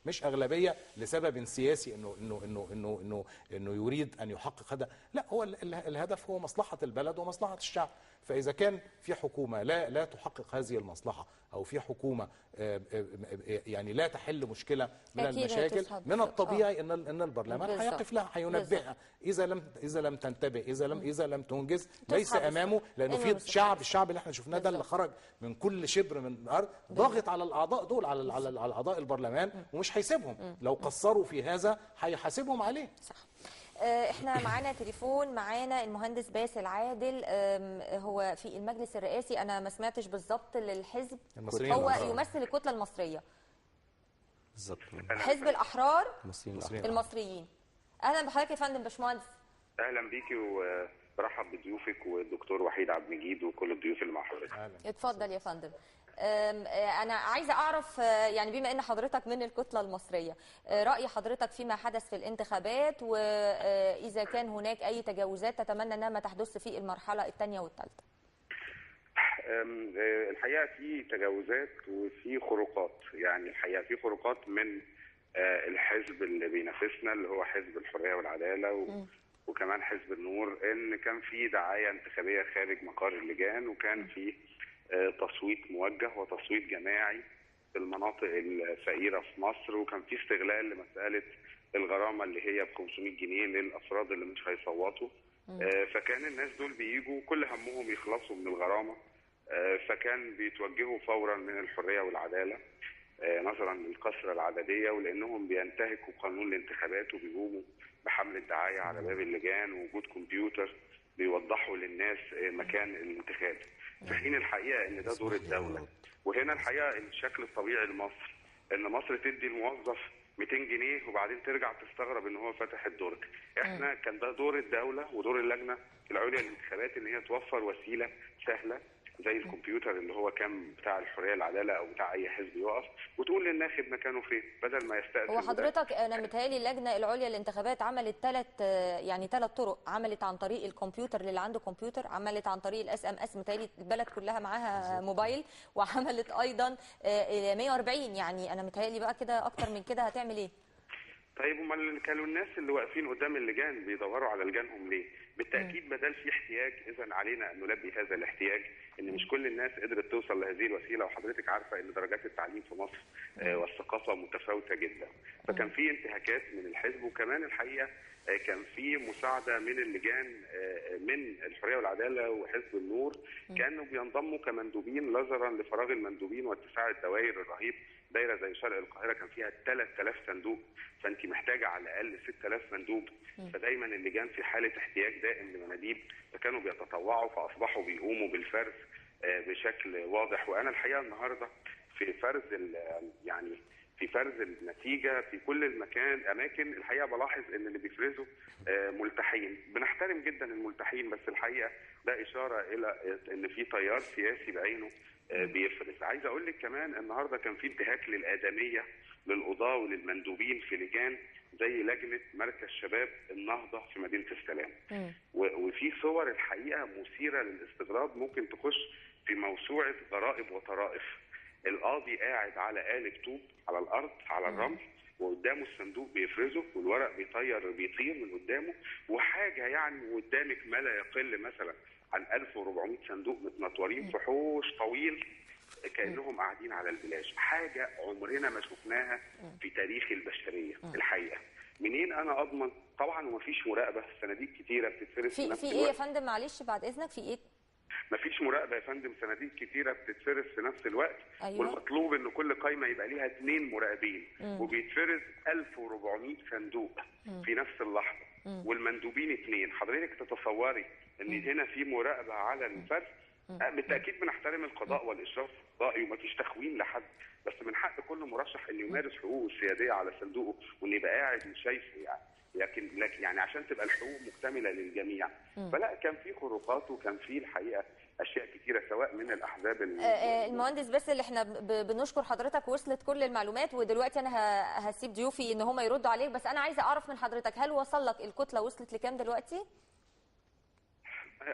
Speaker 3: مش اغلبيه لسبب سياسي انه يريد ان يحقق هذا. لا، هو الهدف هو مصلحه البلد ومصلحه الشعب. فاذا كان في حكومه لا تحقق هذه المصلحه، او في حكومه يعني لا تحل مشكله من المشاكل، من الطبيعي ان البرلمان هيقف لها، هينبهها اذا لم تنتبه، اذا لم تنجز ليس امامه. لانه في الشعب اللي احنا شفناه ده اللي خرج من كل شبر من الارض ضاغط على الاعضاء دول، على اعضاء البرلمان، ومش هيسيبهم. لو قصروا في هذا هيحاسبهم عليه.
Speaker 1: صح. احنا معانا تليفون، معانا المهندس باسل عادل، هو في المجلس الرئاسي، انا ما سمعتش بالظبط للحزب، هو يمثل الكتله المصريه
Speaker 4: بالظبط،
Speaker 1: حزب الاحرار
Speaker 4: المصريين.
Speaker 1: اهلا بحضرتك يا فندم. باشمهندس
Speaker 7: اهلا بيكي وبرحب بضيوفك والدكتور وحيد عبد المجيد وكل الضيوف اللي مع حضرتك.
Speaker 1: اتفضل يا فندم. أنا عايزة أعرف يعني بما أن حضرتك من الكتلة المصرية، رأي حضرتك فيما حدث في الانتخابات، وإذا كان هناك أي تجاوزات تتمنى أنها ما تحدث في المرحلة الثانية والثالثة.
Speaker 7: الحقيقة في تجاوزات وفي خروقات. يعني الحقيقة في خروقات من الحزب اللي بينافسنا اللي هو حزب الحرية والعدالة وكمان حزب النور، ان كان في دعاية انتخابية خارج مقر اللجان، وكان في تصويت موجه وتصويت جماعي في المناطق الفقيرة في مصر، وكان في استغلال لمسألة الغرامة اللي هي ب 500 جنيه للأفراد اللي مش هيصوتوا. فكان الناس دول بيجوا كل همهم يخلصوا من الغرامة، فكان بيتوجهوا فورا من الحرية والعدالة نظرا للكثرة العددية، ولأنهم بينتهكوا قانون الانتخابات وبيقوموا بحمل الدعاية على باب اللجان ووجود كمبيوتر بيوضحوا للناس مكان الانتخاب، في حين الحقيقة ان ده دور الدولة. وهنا الحقيقة الشكل الطبيعي لمصر ان مصر تدي الموظف 200 جنيه وبعدين ترجع تستغرب ان هو فتح الدرج. احنا كان ده دور الدولة ودور اللجنة العليا للانتخابات ان هي توفر وسيلة سهلة زي الكمبيوتر اللي هو كان بتاع الحريه والعداله او بتاع اي حزب يقف وتقول للناخب مكانه فين بدل ما يستأذن.
Speaker 1: هو حضرتك انا متهيألي اللجنه العليا للانتخابات عملت ثلاث طرق، عملت عن طريق الكمبيوتر للي عنده كمبيوتر، عملت عن طريق الاس ام اس، متهيألي البلد كلها معاها موبايل، وعملت ايضا 140. يعني انا متهيألي بقى كده اكتر من كده هتعمل ايه؟
Speaker 7: طيب امال كانوا الناس اللي واقفين قدام اللجان بيدوروا على لجانهم ليه؟ بالتاكيد بدل في احتياج، اذا علينا ان نلبي هذا الاحتياج، ان مش كل الناس قدرت توصل لهذه الوسيله، وحضرتك عارفه ان درجات التعليم في مصر والثقافه متفاوته جدا. فكان في انتهاكات من الحزب، وكمان الحقيقه كان في مساعده من اللجان من الحريه والعداله وحزب النور، كانوا بينضموا كمندوبين نظرا لفراغ المندوبين واتساع الدوائر الرهيب. دايره زي شرق القاهره كان فيها 3000 صندوق، فانت محتاجه على الاقل 6000 مندوب، فدايما اللجان في حاله احتياج دائم لمناديب، فكانوا بيتطوعوا فاصبحوا بيقوموا بالفرز بشكل واضح. وانا الحقيقه النهارده في فرز يعني في فرز النتيجه في كل اماكن الحقيقه بلاحظ ان اللي بيفرزوا ملتحين. بنحترم جدا الملتحين، بس الحقيقه ده اشاره الى ان في تيار سياسي بعينه بيفرز. عايز اقول لك كمان النهارده كان في انتهاك للادميه للقضاه وللمندوبين في لجان زي لجنه مركز شباب النهضه في مدينه السلام، وفي صور الحقيقه مثيره للاستغراب ممكن تخش في موسوعه غرائب وطرائف. القاضي قاعد على قالب طوب على الارض على الرمل، وقدامه الصندوق بيفرزه والورق بيطير من قدامه، وحاجه يعني قدامك ما لا يقل مثلا عن 1400 صندوق متنطورين في حوش طويل كانهم قاعدين على البلاج. حاجه عمرنا ما شفناها في تاريخ البشريه الحقيقه. منين انا اضمن؟ طبعا ومفيش مراقبه، صناديق كتيره بتتفرز
Speaker 1: في ايه يا فندم؟ معلش بعد اذنك، في ايه؟
Speaker 7: مفيش مراقبه يا فندم، صناديق كتيره بتتفرز في نفس الوقت.
Speaker 1: أيوة.
Speaker 7: والمطلوب ان كل قايمه يبقى ليها 2 مراقبين، وبيتفرز 1400 صندوق في نفس اللحظه، والمندوبين 2. حضرتك تتصوري ان هنا في مراقبه على الفرز؟ بالتاكيد بنحترم القضاء والاشراف القضائي ومفيش تخوين لحد، بس من حق كل مرشح انه يمارس حقوقه السياديه على صندوقه وان يبقى قاعد وشايفه يعني. لكن يعني عشان تبقى الحقوق مكتمله للجميع. فلا، كان في خروقات وكان في الحقيقه اشياء كثيره سواء من الاحزاب
Speaker 1: المهندس، بس اللي احنا بنشكر حضرتك، وصلت كل المعلومات، ودلوقتي انا هسيب ضيوفي ان هم يردوا عليك، بس انا عايزه اعرف من حضرتك هل وصل لك الكتله وصلت لكام دلوقتي؟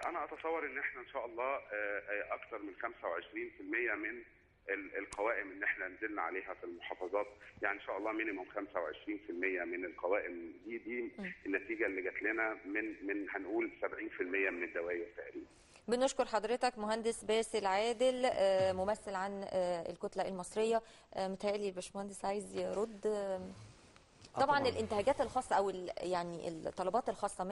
Speaker 7: انا اتصور ان احنا ان شاء الله اكثر من 25% من القوائم اللي احنا نزلنا عليها في المحافظات، يعني ان شاء الله مينيموم 25% من القوائم دي النتيجه اللي جات لنا من هنقول 70% من الدوائر تقريبا.
Speaker 1: بنشكر حضرتك مهندس باسل عادل، ممثل عن الكتله المصريه. متهيألي الباشمهندس عايز يرد. طبعا الانتهاجات الخاصه او يعني الطلبات الخاصه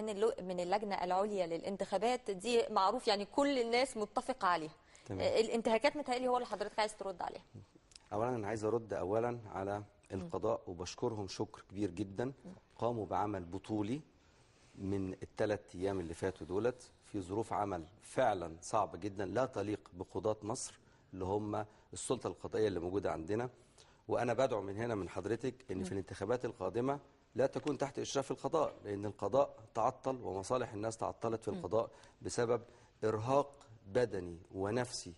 Speaker 1: من اللجنه العليا للانتخابات دي معروف، يعني كل الناس متفقه عليها. الانتهاكات متهيألي هو اللي حضرتك عايز ترد عليها.
Speaker 4: اولا انا عايز ارد اولا على القضاء وبشكرهم شكر كبير جدا. قاموا بعمل بطولي من ال3 ايام اللي فاتوا دولت في ظروف عمل فعلا صعبه جدا لا تليق بقضاة مصر اللي هم السلطه القضائيه اللي موجوده عندنا. وانا بدعو من هنا من حضرتك ان في الانتخابات القادمه لا تكون تحت اشراف القضاء، لان القضاء تعطل ومصالح الناس تعطلت في القضاء بسبب ارهاق بدني ونفسي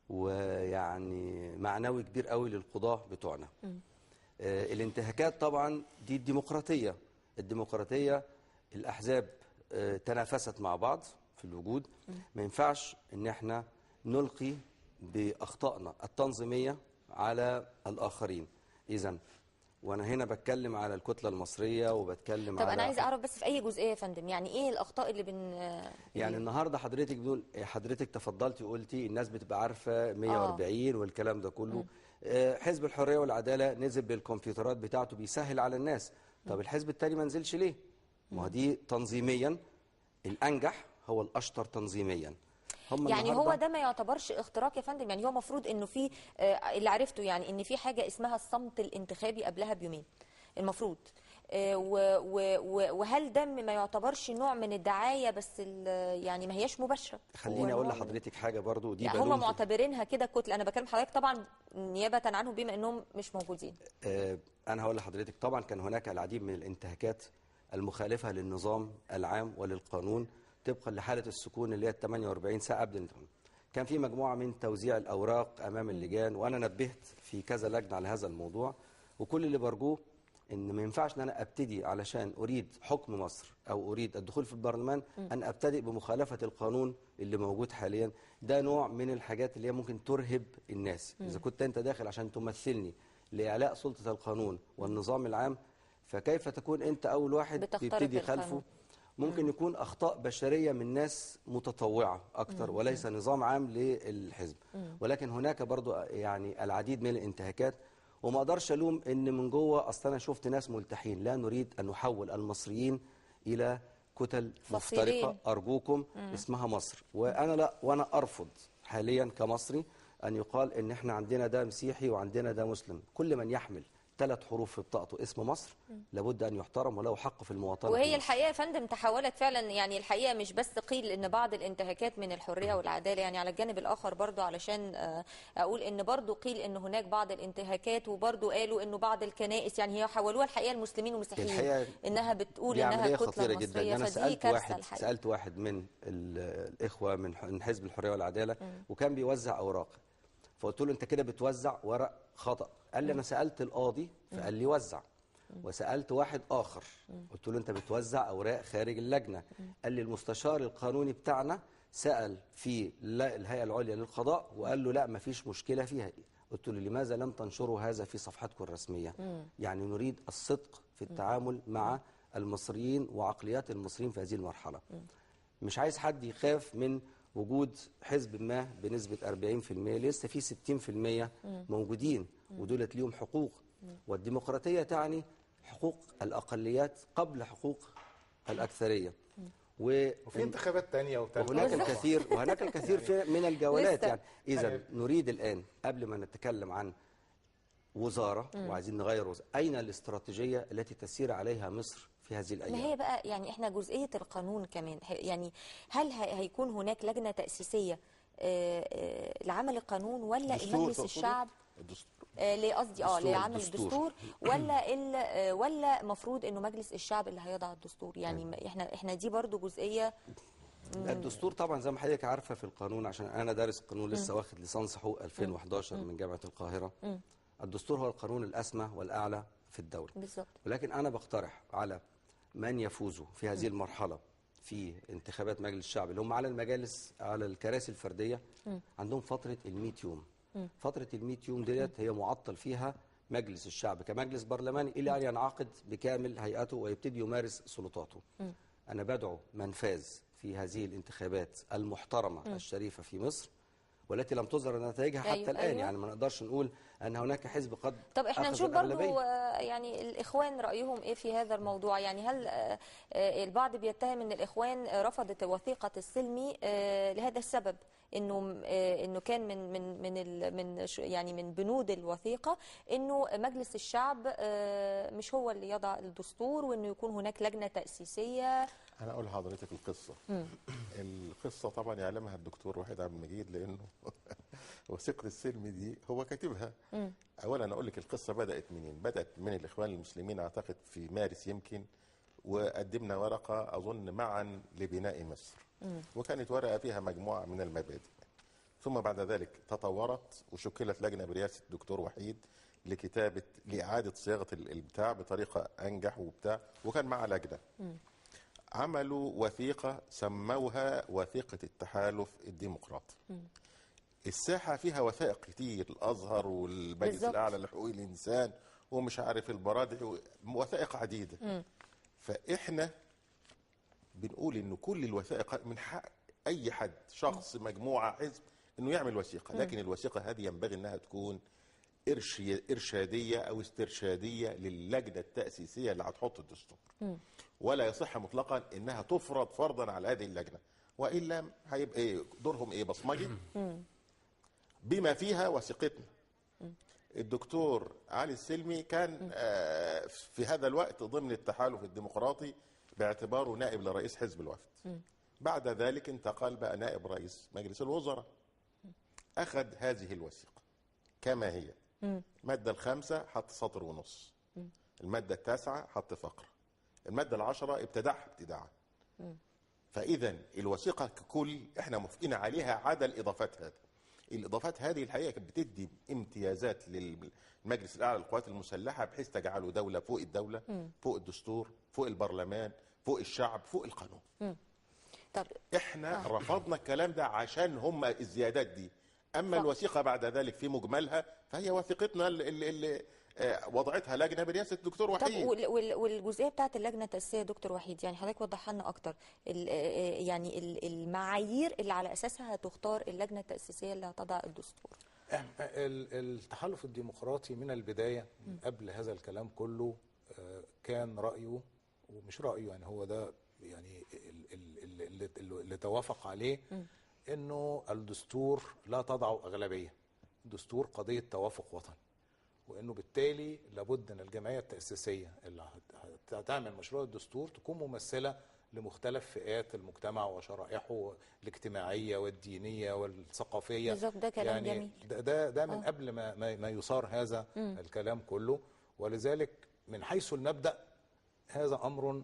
Speaker 4: ويعني معنوي كبير قوي للقضاة بتوعنا. الانتهاكات طبعا دي الديمقراطية الأحزاب تنافست مع بعض في الوجود. ما ينفعش ان احنا نلقي بأخطائنا التنظيمية على الآخرين. إذن وانا هنا بتكلم على الكتله المصريه وبتكلم
Speaker 1: طب انا عايز اعرف بس في اي جزئيه يا فندم، يعني ايه الاخطاء اللي
Speaker 4: يعني النهارده حضرتك تفضلتي وقلتي الناس بتبقى عارفه 140 والكلام ده كله. حزب الحريه والعداله نزل بالكمبيوترات بتاعته بيسهل على الناس. طب الحزب الثاني ما نزلش ليه؟ ما هو دي تنظيميا الانجح هو الاشطر تنظيميا.
Speaker 1: يعني هو ده ما يعتبرش اختراق يا فندم؟ يعني هو المفروض انه في اللي عرفته يعني ان في حاجه اسمها الصمت الانتخابي قبلها بيومين المفروض، وهل ده ما يعتبرش نوع من الدعايه بس يعني ما هياش مباشره؟
Speaker 4: خليني اقول لحضرتك حاجه برضو دي
Speaker 1: يعني هم معتبرينها كده كتله. انا بكلم حضرتك طبعا نيابه عنهم بما انهم مش موجودين.
Speaker 4: انا هقول لحضرتك طبعا كان هناك العديد من الانتهاكات المخالفه للنظام العام وللقانون طبقا لحاله السكون اللي هي 48 ساعه قبل الانتخابات. كان في مجموعه من توزيع الاوراق امام اللجان، وانا نبهت في كذا لجنه على هذا الموضوع. وكل اللي برجوه ان ما ينفعش ان انا ابتدي علشان اريد حكم مصر او اريد الدخول في البرلمان ان ابتدئ بمخالفه القانون اللي موجود حاليا. ده نوع من الحاجات اللي هي ممكن ترهب الناس. اذا كنت انت داخل عشان تمثلني لاعلاء سلطه القانون والنظام العام، فكيف تكون انت اول واحد تبتدي خلفه؟ ممكن يكون اخطاء بشريه من ناس متطوعه اكتر وليس نظام عام للحزب. ولكن هناك برضو يعني العديد من الانتهاكات، وما اقدرش الوم ان من جوه اصلا انا شفت ناس ملتحين. لا نريد ان نحول المصريين الى كتل مفترقه ارجوكم اسمها مصر. وانا ارفض حاليا كمصري ان يقال ان احنا عندنا ده مسيحي وعندنا ده مسلم. كل من يحمل 3 حروف في بطاقته اسم مصر لابد ان يحترم وله حق في المواطنه.
Speaker 1: وهي الحقيقه يا فندم تحولت فعلا، يعني الحقيقه مش بس قيل ان بعض الانتهاكات من الحريه والعداله، يعني على الجانب الاخر برضو علشان اقول ان برضو قيل ان هناك بعض الانتهاكات، وبرضو قالوا انه بعض الكنائس يعني هي حولوها الحقيقه المسلمين والمسيحيين انها بتقول انها كتله مصريه.
Speaker 4: انا سالت واحد من الاخوه من حزب الحريه والعداله وكان بيوزع اوراق، فقلت له انت كده بتوزع ورق خطأ. قال لي انا سألت القاضي فقال لي وزع، وسألت واحد آخر قلت له انت بتوزع اوراق خارج اللجنة. قال لي المستشار القانوني بتاعنا سأل في الهيئة العليا للقضاء وقال له لا مفيش مشكلة فيها. قلت له لماذا لم تنشروا هذا في صفحتكم الرسمية؟ يعني نريد الصدق في التعامل مع المصريين وعقليات المصريين في هذه المرحلة. مش عايز حد يخاف من وجود حزب ما بنسبة 40%، لسه في 60% موجودين ودولت ليهم حقوق. والديمقراطية تعني حقوق الأقليات قبل حقوق الأكثرية.
Speaker 3: وفي انتخابات تانية
Speaker 4: وهناك الكثير من الجولات
Speaker 1: لسه.
Speaker 4: يعني. إذا نريد الآن قبل ما نتكلم عن وزارة وعايزين نغير وزارة، أين الاستراتيجية التي تسير عليها مصر في هذه
Speaker 1: ما
Speaker 4: الأيام؟
Speaker 1: هي بقى يعني احنا جزئية القانون كمان يعني هل هيكون هناك لجنة تأسيسية لعمل القانون ولا
Speaker 2: دستور
Speaker 1: مجلس
Speaker 2: تقصدي؟
Speaker 1: الشعب
Speaker 2: الدستور.
Speaker 1: قصدي
Speaker 4: دستور.
Speaker 1: لعمل الدستور ولا مفروض انه مجلس الشعب اللي هيضع الدستور؟ يعني احنا دي برضو جزئية.
Speaker 4: الدستور طبعا زي ما حضرتك عارفه في القانون، عشان انا دارس قانون لسه واخد ليسانس حقوق 2011 من جامعه القاهره. الدستور هو القانون الاسمى والاعلى في الدوله
Speaker 1: بالظبط.
Speaker 4: ولكن انا بقترح على من يفوزوا في هذه المرحله في انتخابات مجلس الشعب اللي هم على المجالس على الكراسي الفرديه عندهم فتره ال100 يوم. فتره ال100 يوم ديت هي معطل فيها مجلس الشعب كمجلس برلماني الى ان ينعقد بكامل هيئته ويبتدي يمارس سلطاته. انا بدعو من فاز في هذه الانتخابات المحترمة الشريفة في مصر والتي لم تظهر نتائجها حتى الآن. يعني ما نقدرش نقول أن هناك حزب قد
Speaker 1: طب احنا
Speaker 4: أخذ
Speaker 1: نشوف برضو
Speaker 4: الأغلبية.
Speaker 1: يعني الإخوان رأيهم إيه في هذا الموضوع؟ يعني هل البعض بيتهم أن الإخوان رفضت وثيقة السلمي لهذا السبب، انه كان من بنود الوثيقه انه مجلس الشعب مش هو اللي يضع الدستور، وانه يكون هناك لجنه تاسيسيه.
Speaker 2: انا اقول لحضرتك القصه. القصه طبعا يعلمها الدكتور وحيد عبد المجيد لانه وثيقه السلم دي هو كاتبها. اولا اقول لك القصه بدات منين؟ بدات من الاخوان المسلمين اعتقد في مارس يمكن، وقدمنا ورقه اظن معا لبناء مصر، وكانت ورقه فيها مجموعه من المبادئ. ثم بعد ذلك تطورت وشكلت لجنه برئاسه الدكتور وحيد لاعاده صياغه البتاع بطريقه انجح وبتاع، وكان معها لجنه. عملوا وثيقه سموها وثيقه التحالف الديمقراطي. الساحه فيها وثائق كتير، الازهر والمجلس الاعلى لحقوق الانسان ومش عارف البرادعي، وثائق عديده. فاحنا بنقول انه كل الوثائق من حق اي حد، شخص، مجموعه، حزب، انه يعمل وثيقه، لكن الوثيقه هذه ينبغي انها تكون ارشاديه او استرشاديه للجنه التاسيسيه اللي هتحط الدستور. ولا يصح مطلقا انها تفرض فرضا على هذه اللجنه، والا هيبقى ايه دورهم؟ ايه بصمجي بما فيها وثيقتنا. الدكتور علي السلمي كان في هذا الوقت ضمن التحالف الديمقراطي باعتباره نائب لرئيس حزب الوفد. بعد ذلك انتقل بقى نائب رئيس مجلس الوزراء. أخذ هذه الوثيقة كما هي. المادة 5 حط سطر ونص، المادة 9 حط فقرة، المادة 10 ابتدعها ابتداعا. فإذا الوثيقة ككل احنا موافقين عليها عدا الإضافات هذه. الإضافات هذه الحقيقة كانت بتدي امتيازات للمجلس الأعلى للقوات المسلحة بحيث تجعله دولة فوق الدولة، فوق الدستور، فوق البرلمان، فوق الشعب، فوق القانون.
Speaker 1: طب
Speaker 2: احنا رفضنا الكلام ده عشان هم الزيادات دي. اما الوثيقه بعد ذلك في مجملها فهي وثيقتنا اللي وضعتها لجنه برئاسه الدكتور وحيد.
Speaker 1: طب والجزئيه بتاعت اللجنه التاسيسيه دكتور وحيد، يعني حضرتك وضحها لنا اكتر، يعني المعايير اللي على اساسها هتختار اللجنه التاسيسيه اللي هتضع الدستور.
Speaker 3: التحالف الديمقراطي من البدايه قبل هذا الكلام كله كان رايه، ومش رايه يعني هو ده يعني اللي توافق عليه، انه الدستور لا تضعه اغلبيه، الدستور قضيه توافق وطني، وانه بالتالي لابد ان الجمعيه التاسيسيه اللي هتعمل مشروع الدستور تكون ممثله لمختلف فئات المجتمع وشرائحه الاجتماعيه والدينيه والثقافيه.
Speaker 1: بالظبط، ده كلام
Speaker 3: يعني
Speaker 1: جميل.
Speaker 3: ده من قبل ما يثار هذا الكلام كله، ولذلك من حيث المبدا هذا امر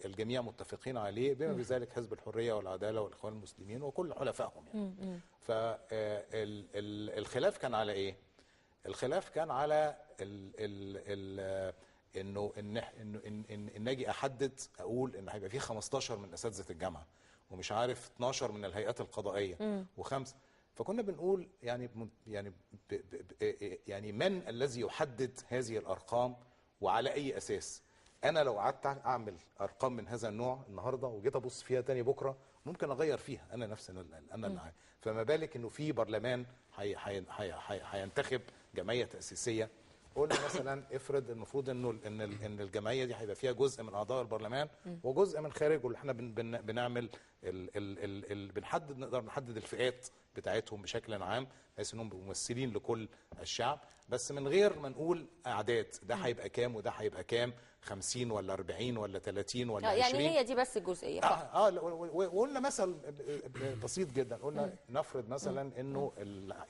Speaker 3: الجميع متفقين عليه، بما في ذلك حزب الحريه والعداله والاخوان المسلمين وكل حلفائهم يعني. فالخلاف كان على ايه؟ الخلاف كان على انه ان اجي احدد اقول ان هيبقى في 15 من اساتذه الجامعه، ومش عارف 12 من الهيئات القضائيه، وخمسه. فكنا بنقول يعني من الذي يحدد هذه الارقام وعلى اي اساس؟ انا لو قعدت اعمل ارقام من هذا النوع النهارده وجيت ابص فيها تاني بكره ممكن اغير فيها انا نفسي انا اللي عارف. فما بالك انه في برلمان هينتخب جمعيه تاسيسيه قلنا مثلا افرض المفروض ان الجمعيه دي هيبقى فيها جزء من اعضاء البرلمان وجزء من خارجه، اللي احنا بنعمل نقدر نحدد الفئات بتاعتهم بشكل عام بحيث انهم ممثلين لكل الشعب، بس من غير ما نقول اعداد ده هيبقى كام وده هيبقى كام، 50 ولا 40 ولا 30 ولا 20.
Speaker 1: يعني هي دي بس الجزئيه.
Speaker 3: وقلنا مثل بسيط جدا، قلنا نفرض مثلا انه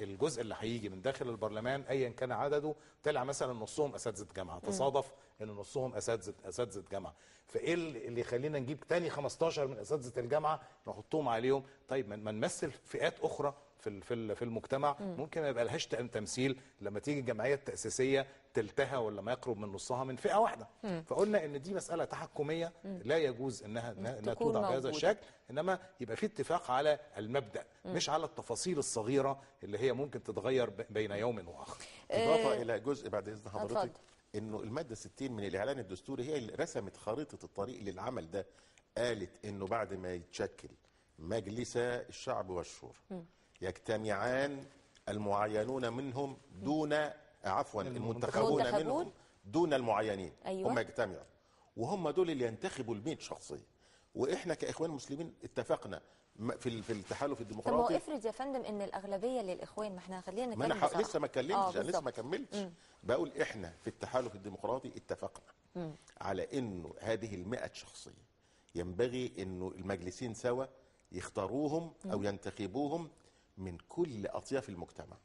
Speaker 3: الجزء اللي هيجي من داخل البرلمان ايا كان عدده طلع مثلا نصهم اساتذه جامعه، تصادف ان نصهم اساتذه جامعه، فايه اللي يخلينا نجيب تاني 15 من اساتذه الجامعه نحطهم عليهم؟ طيب ما نمثل فئات اخرى في المجتمع ممكن ما يبقى لهاش تمثيل لما تيجي الجمعيه التاسيسيه تلتها ولا ما يقرب من نصها من فئه واحده. فقلنا ان دي مساله تحكميه لا يجوز انها توضع بهذا الشكل، انما يبقى في اتفاق على المبدا مش على التفاصيل الصغيره اللي هي ممكن تتغير بين يوم واخر.
Speaker 2: اضافه الى جزء بعد اذن حضرتك، انه الماده 60 من الاعلان الدستوري هي اللي رسمت خريطه الطريق للعمل ده. قالت انه بعد ما يتشكل مجلس الشعب والشورى يجتمعان المعينون منهم دون المنتخبون منهم دون المعينين.
Speaker 1: أيوة.
Speaker 2: هم يجتمعوا وهم دول اللي ينتخبوا ال100 شخصيه. واحنا كاخوان مسلمين اتفقنا في التحالف الديمقراطي.
Speaker 1: طب هو افرض يا فندم ان الاغلبيه للاخوان، ما احنا خلينا نتكلم
Speaker 2: بصراحه. لسه ما اتكلمتش، انا لسه ما كملتش. بقول احنا في التحالف الديمقراطي اتفقنا على انه هذه ال100 شخصيه ينبغي انه المجلسين سوا يختاروهم او ينتخبوهم من كل اطياف المجتمع،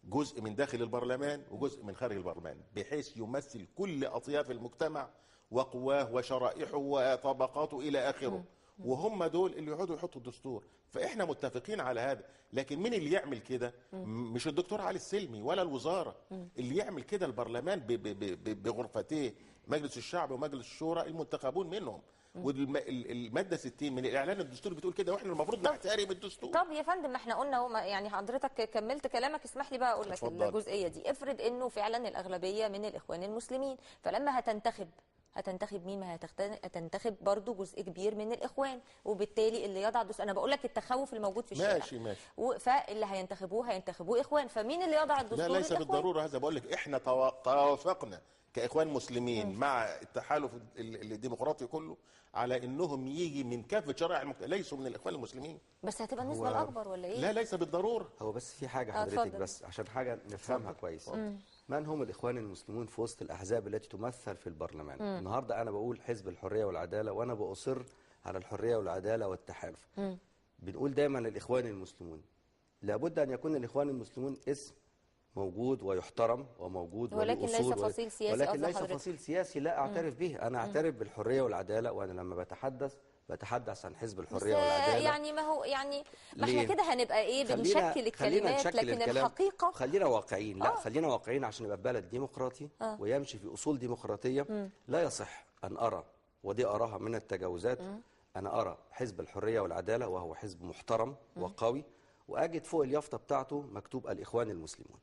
Speaker 2: جزء من داخل البرلمان وجزء من خارج البرلمان، بحيث يمثل كل اطياف المجتمع وقواه وشرائحه وطبقاته الى اخره. وهم دول اللي يقعدوا يحطوا الدستور. فاحنا متفقين على هذا، لكن مين اللي يعمل كده؟ مش الدكتور علي السلمي ولا الوزاره. اللي يعمل كده البرلمان بغرفتيه، مجلس الشعب ومجلس الشورى المنتخبون منهم. والماده 60 من الاعلان الدستوري بتقول كده، واحنا المفروض نحترم الدستور.
Speaker 1: طب يا فندم، ما احنا قلنا يعني حضرتك كملت كلامك، اسمح لي بقى اقول لك الجزئيه دي. افرض انه فعلا الاغلبيه من الاخوان المسلمين، فلما هتنتخب مين؟ ما هتنتخب برضو جزء كبير من الاخوان، وبالتالي اللي يضع الدستور، انا بقول لك التخوف الموجود في الشارع.
Speaker 2: ماشي.
Speaker 1: فاللي هينتخبوه اخوان، فمين اللي يضع الدستور؟
Speaker 2: لا، ليس بالضروره هذا. بقول لك احنا توافقنا كاخوان مسلمين مع التحالف الديمقراطي كله على انهم يجي من كافه شرائح المجتمع، ليسوا من الاخوان المسلمين.
Speaker 1: بس هتبقى النسبه الاكبر ولا ايه؟
Speaker 2: لا، ليس بالضروره.
Speaker 4: هو بس في حاجه حضرتك، بس عشان حاجه نفهمها كويس. من هم الاخوان المسلمون في وسط الاحزاب التي تمثل في البرلمان؟ النهارده انا بقول حزب الحريه والعداله، وانا باصر على الحريه والعداله والتحالف. بنقول دايما الاخوان المسلمون، لابد ان يكون الاخوان المسلمون اسم موجود ويحترم وموجود،
Speaker 1: ولكن ليس فصيل سياسي.
Speaker 4: ولكن ليس فصيل سياسي لا اعترف به. انا اعترف بالحريه والعداله، وانا لما بتحدث عن حزب الحريه والعداله.
Speaker 1: يعني ما هو يعني ما احنا كده هنبقى ايه؟ بنشكل الكلمات، لكن الحقيقه
Speaker 4: خلينا واقعيين. لا، خلينا واقعيين عشان نبقى بلد ديمقراطي ويمشي في اصول ديمقراطيه. لا يصح ان ارى، ودي اراها من التجاوزات، انا ارى حزب الحريه والعداله وهو حزب محترم وقوي، واجد فوق اليافطه بتاعته مكتوب الاخوان المسلمون.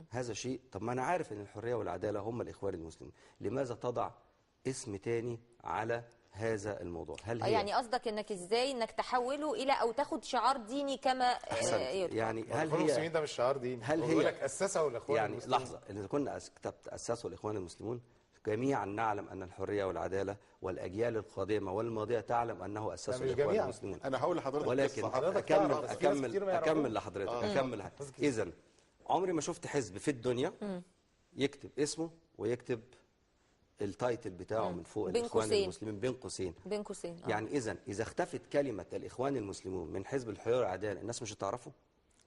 Speaker 4: هذا شيء. طب ما انا عارف ان الحريه والعداله هم الاخوان المسلمين، لماذا تضع اسم تاني على هذا الموضوع؟ هل هي
Speaker 1: يعني قصدك انك تحوله الى او تاخد شعار ديني كما
Speaker 4: يعني هل
Speaker 3: الاخوان المسلمين ده مش شعار ديني؟
Speaker 4: هل
Speaker 3: هي لك اسسه الاخوان
Speaker 4: يعني
Speaker 3: المسلمين؟
Speaker 4: لحظه، اذا كنا كتبت اسسوا الاخوان المسلمون، جميعا نعلم ان الحريه والعداله والاجيال القادمه والماضيه تعلم انه اسسوا الاخوان المسلمين.
Speaker 2: انا هقول لحضرتك،
Speaker 4: ولكن اكمل لحضرتك. اذا عمري ما شفت حزب في الدنيا يكتب اسمه ويكتب التايتل بتاعه من فوق الاخوان المسلمين بين قوسين. يعني اذا اختفت كلمه الاخوان المسلمون من حزب الحريه والعداله، الناس مش هتعرفه.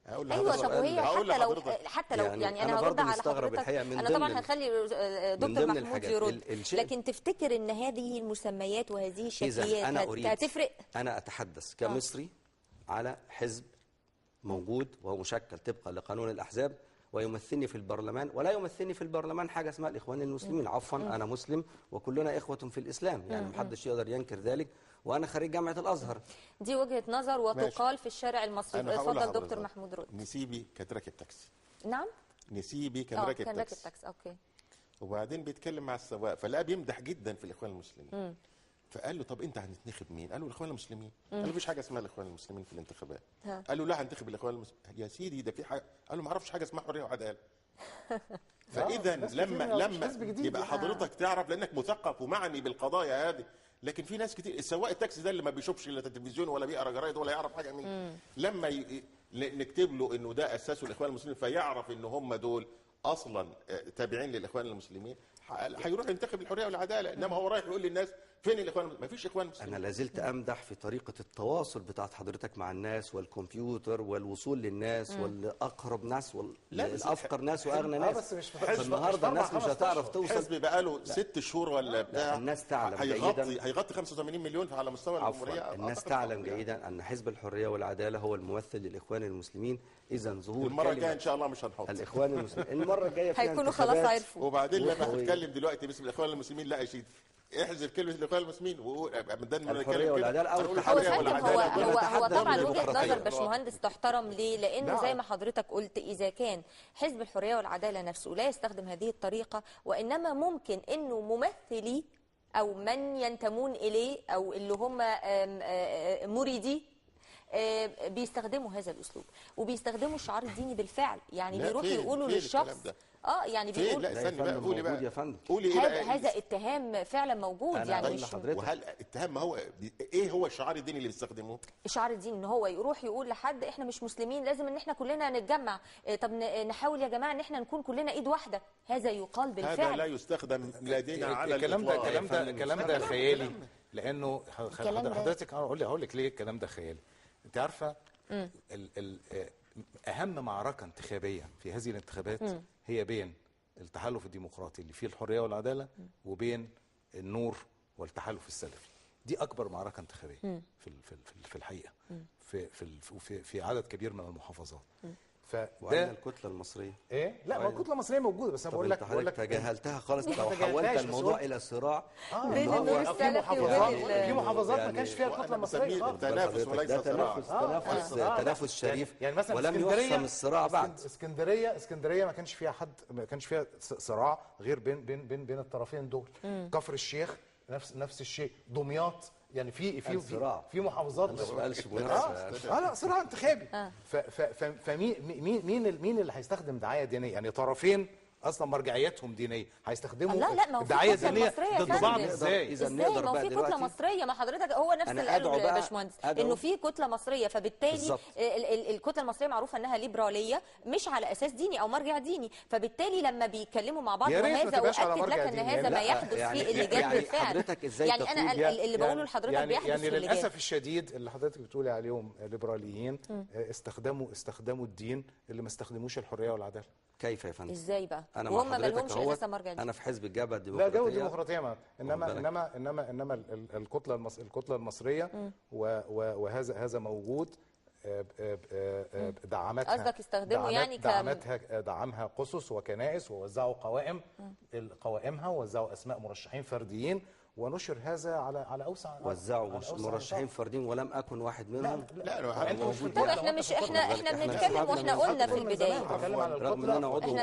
Speaker 1: ايوه. طب وهي حتى لو يعني انا هرد على حضرتك. انا طبعا هخلي دكتور محمود يرد، لكن تفتكر ان هذه المسميات وهذه الشكليات هتفرق؟
Speaker 4: انا اتحدث كمصري على حزب موجود وهو مشكل طبقا لقانون الاحزاب ويمثلني في البرلمان، ولا يمثلني في البرلمان حاجه اسمها الاخوان المسلمين. عفوا، انا مسلم وكلنا اخوه في الاسلام، يعني محدش يقدر ينكر ذلك، وانا خريج جامعه الازهر.
Speaker 1: دي وجهه نظر وتقال في الشارع المصري. اتفضل دكتور محمود رد.
Speaker 2: نسيبي كان راكب تاكسي.
Speaker 1: نعم،
Speaker 2: نسيبي كان راكب تاكسي.
Speaker 1: اوكي.
Speaker 2: وبعدين بيتكلم مع السواق، فلقى بيمدح جدا في الاخوان المسلمين. فقال له طب انت هتنتخب مين؟ قال له الاخوان المسلمين. قال له مفيش حاجه اسمها الاخوان المسلمين في الانتخابات. قال له لا، هنتخب الاخوان المسلمين. يا سيدي ده في حاجه. قال له ما اعرفش حاجه اسمها حريه وعداله. فاذا
Speaker 3: ناس كتير
Speaker 2: لما
Speaker 3: حزب جديد
Speaker 2: يبقى حضرتك تعرف لانك مثقف ومعني بالقضايا هذه. لكن في ناس كتير، السواق التاكسي ده اللي ما بيشوفش الا التلفزيون ولا بيقرا جرايد ولا يعرف حاجه منه، لما نكتب له انه ده اسسه الاخوان المسلمين فيعرف ان هم دول اصلا تابعين للاخوان المسلمين، هيروح ينتخب الحريه والعداله. انما هو رايح يقول للناس فين الاخوان؟ ما فيش اخوان مسلمين.
Speaker 4: انا لازلت امدح في طريقه التواصل بتاعت حضرتك مع الناس والكمبيوتر والوصول للناس والاقرب ناس والافقر ناس واغنى ناس.
Speaker 3: بس مش
Speaker 4: فالنهارده الناس مش هتعرف توصل.
Speaker 2: حزب بقاله 6 شهور ولا بتاع،
Speaker 4: الناس تعلم
Speaker 2: هيغطي 85 مليون على مستوى الجمهوريه.
Speaker 4: الناس تعلم جيدا ان حزب الحريه والعداله هو الممثل للاخوان المسلمين. اذا ظهور
Speaker 2: المره الجايه ان شاء الله مش هنحط
Speaker 4: الاخوان المسلمين، المره الجايه
Speaker 1: هيكونوا خلاص عرفوا.
Speaker 2: وبعدين لما هتكلم دلوقتي باسم الاخوان المسلمين لا يا سيدي احذف كلمه الاخوان المسلمين وقول
Speaker 4: الحريه والعداله او
Speaker 1: هو طبعا وجهه نظر باشمهندس تحترم. ليه؟ لانه زي ما حضرتك قلت اذا كان حزب الحريه والعداله نفسه لا يستخدم هذه الطريقه، وانما ممكن انه ممثلي او من ينتمون اليه او اللي هم مريدي بيستخدموا هذا الاسلوب وبيستخدموا الشعار الديني بالفعل. يعني بيروحوا يقولوا للشخص يعني بيقول
Speaker 2: لا استني بقى قولي بقى
Speaker 4: يا فندم
Speaker 2: قولي
Speaker 1: هذا اتهام فعلا موجود. يعني مش
Speaker 2: وهل اتهام؟ ما هو ايه هو الشعار الديني اللي بيستخدموه؟
Speaker 1: الشعار الديني ان هو يروح يقول لحد احنا مش مسلمين، لازم ان احنا كلنا نتجمع، طب نحاول يا جماعه ان احنا نكون كلنا ايد واحده. هذا يقال بالفعل.
Speaker 2: هذا لا يستخدم لدينا على
Speaker 3: الكلام ده خيالي. لانه حضرتك هقول لك ليه الكلام ده خيالي. انت عارفه اهم معركه انتخابيه في هذه الانتخابات هي بين التحالف الديمقراطي اللي فيه الحريه والعداله وبين النور والتحالف السلفي. دي اكبر معركه انتخابيه في الحقيقه في عدد كبير من المحافظات.
Speaker 4: وعندنا الكتله المصريه
Speaker 3: لا ما الكتله المصريه موجوده، بس انا بقول لك
Speaker 4: تجاهلتها خالص. لو حولت الموضوع الى صراع
Speaker 1: بين النور السلفي وبين
Speaker 3: في محافظات ما كانش فيها الكتله المصريه خالص.
Speaker 2: تنافس وليس صراع.
Speaker 4: تنافس شريف.
Speaker 3: يعني مثلا
Speaker 4: ولم يحسم الصراع بعد.
Speaker 3: اسكندريه ما كانش فيها صراع غير بين الطرفين دول. كفر الشيخ نفس الشيء. دمياط يعني في محافظات
Speaker 4: ما قالش
Speaker 3: لا صراع انتخابي. مين اللي هيستخدم دعايه دينيه؟ يعني طرفين اصلا مرجعياتهم دينيه هيستخدموا الدعايه الدينيه ضد بعض. ازاي
Speaker 1: ما هو في كتله مصريه؟ ما حضرتك هو نفس اللي قاله يا باشمهندس انه في كتله مصريه، فبالتالي الكتله المصريه معروفه انها ليبراليه مش على اساس ديني او مرجع ديني، فبالتالي لما بيتكلموا مع بعض وهذا واكد لك ان هذا ما يحدث في اللجان بالفعل. يعني انا اللي بقوله لحضرتك بيحدث في اللجان.
Speaker 3: للاسف الشديد اللي حضرتك بتقولي عليهم ليبراليين استخدموا الدين اللي ما استخدموش الحريه والعداله.
Speaker 4: كيف يا فندم؟
Speaker 1: ازاي بقى؟
Speaker 4: وهم ما لهمش اساسا مرجع ديني. انا في حزب الجبهه الديمقراطيه.
Speaker 3: لا جو الديمقراطيه انما الكتله المصريه وهذا موجود. دعمتها
Speaker 1: قصدك استخدموا يعني
Speaker 3: دعمها قصص وكنائس ووزعوا قوائمها ووزعوا اسماء مرشحين فرديين ونشر هذا على اوسع.
Speaker 4: وزعوا مرشحين فرديين ولم اكن واحد منهم.
Speaker 2: لا
Speaker 1: احنا مش احنا بنتكلم واحنا قلنا في البدايه
Speaker 4: رغم ان انا عضو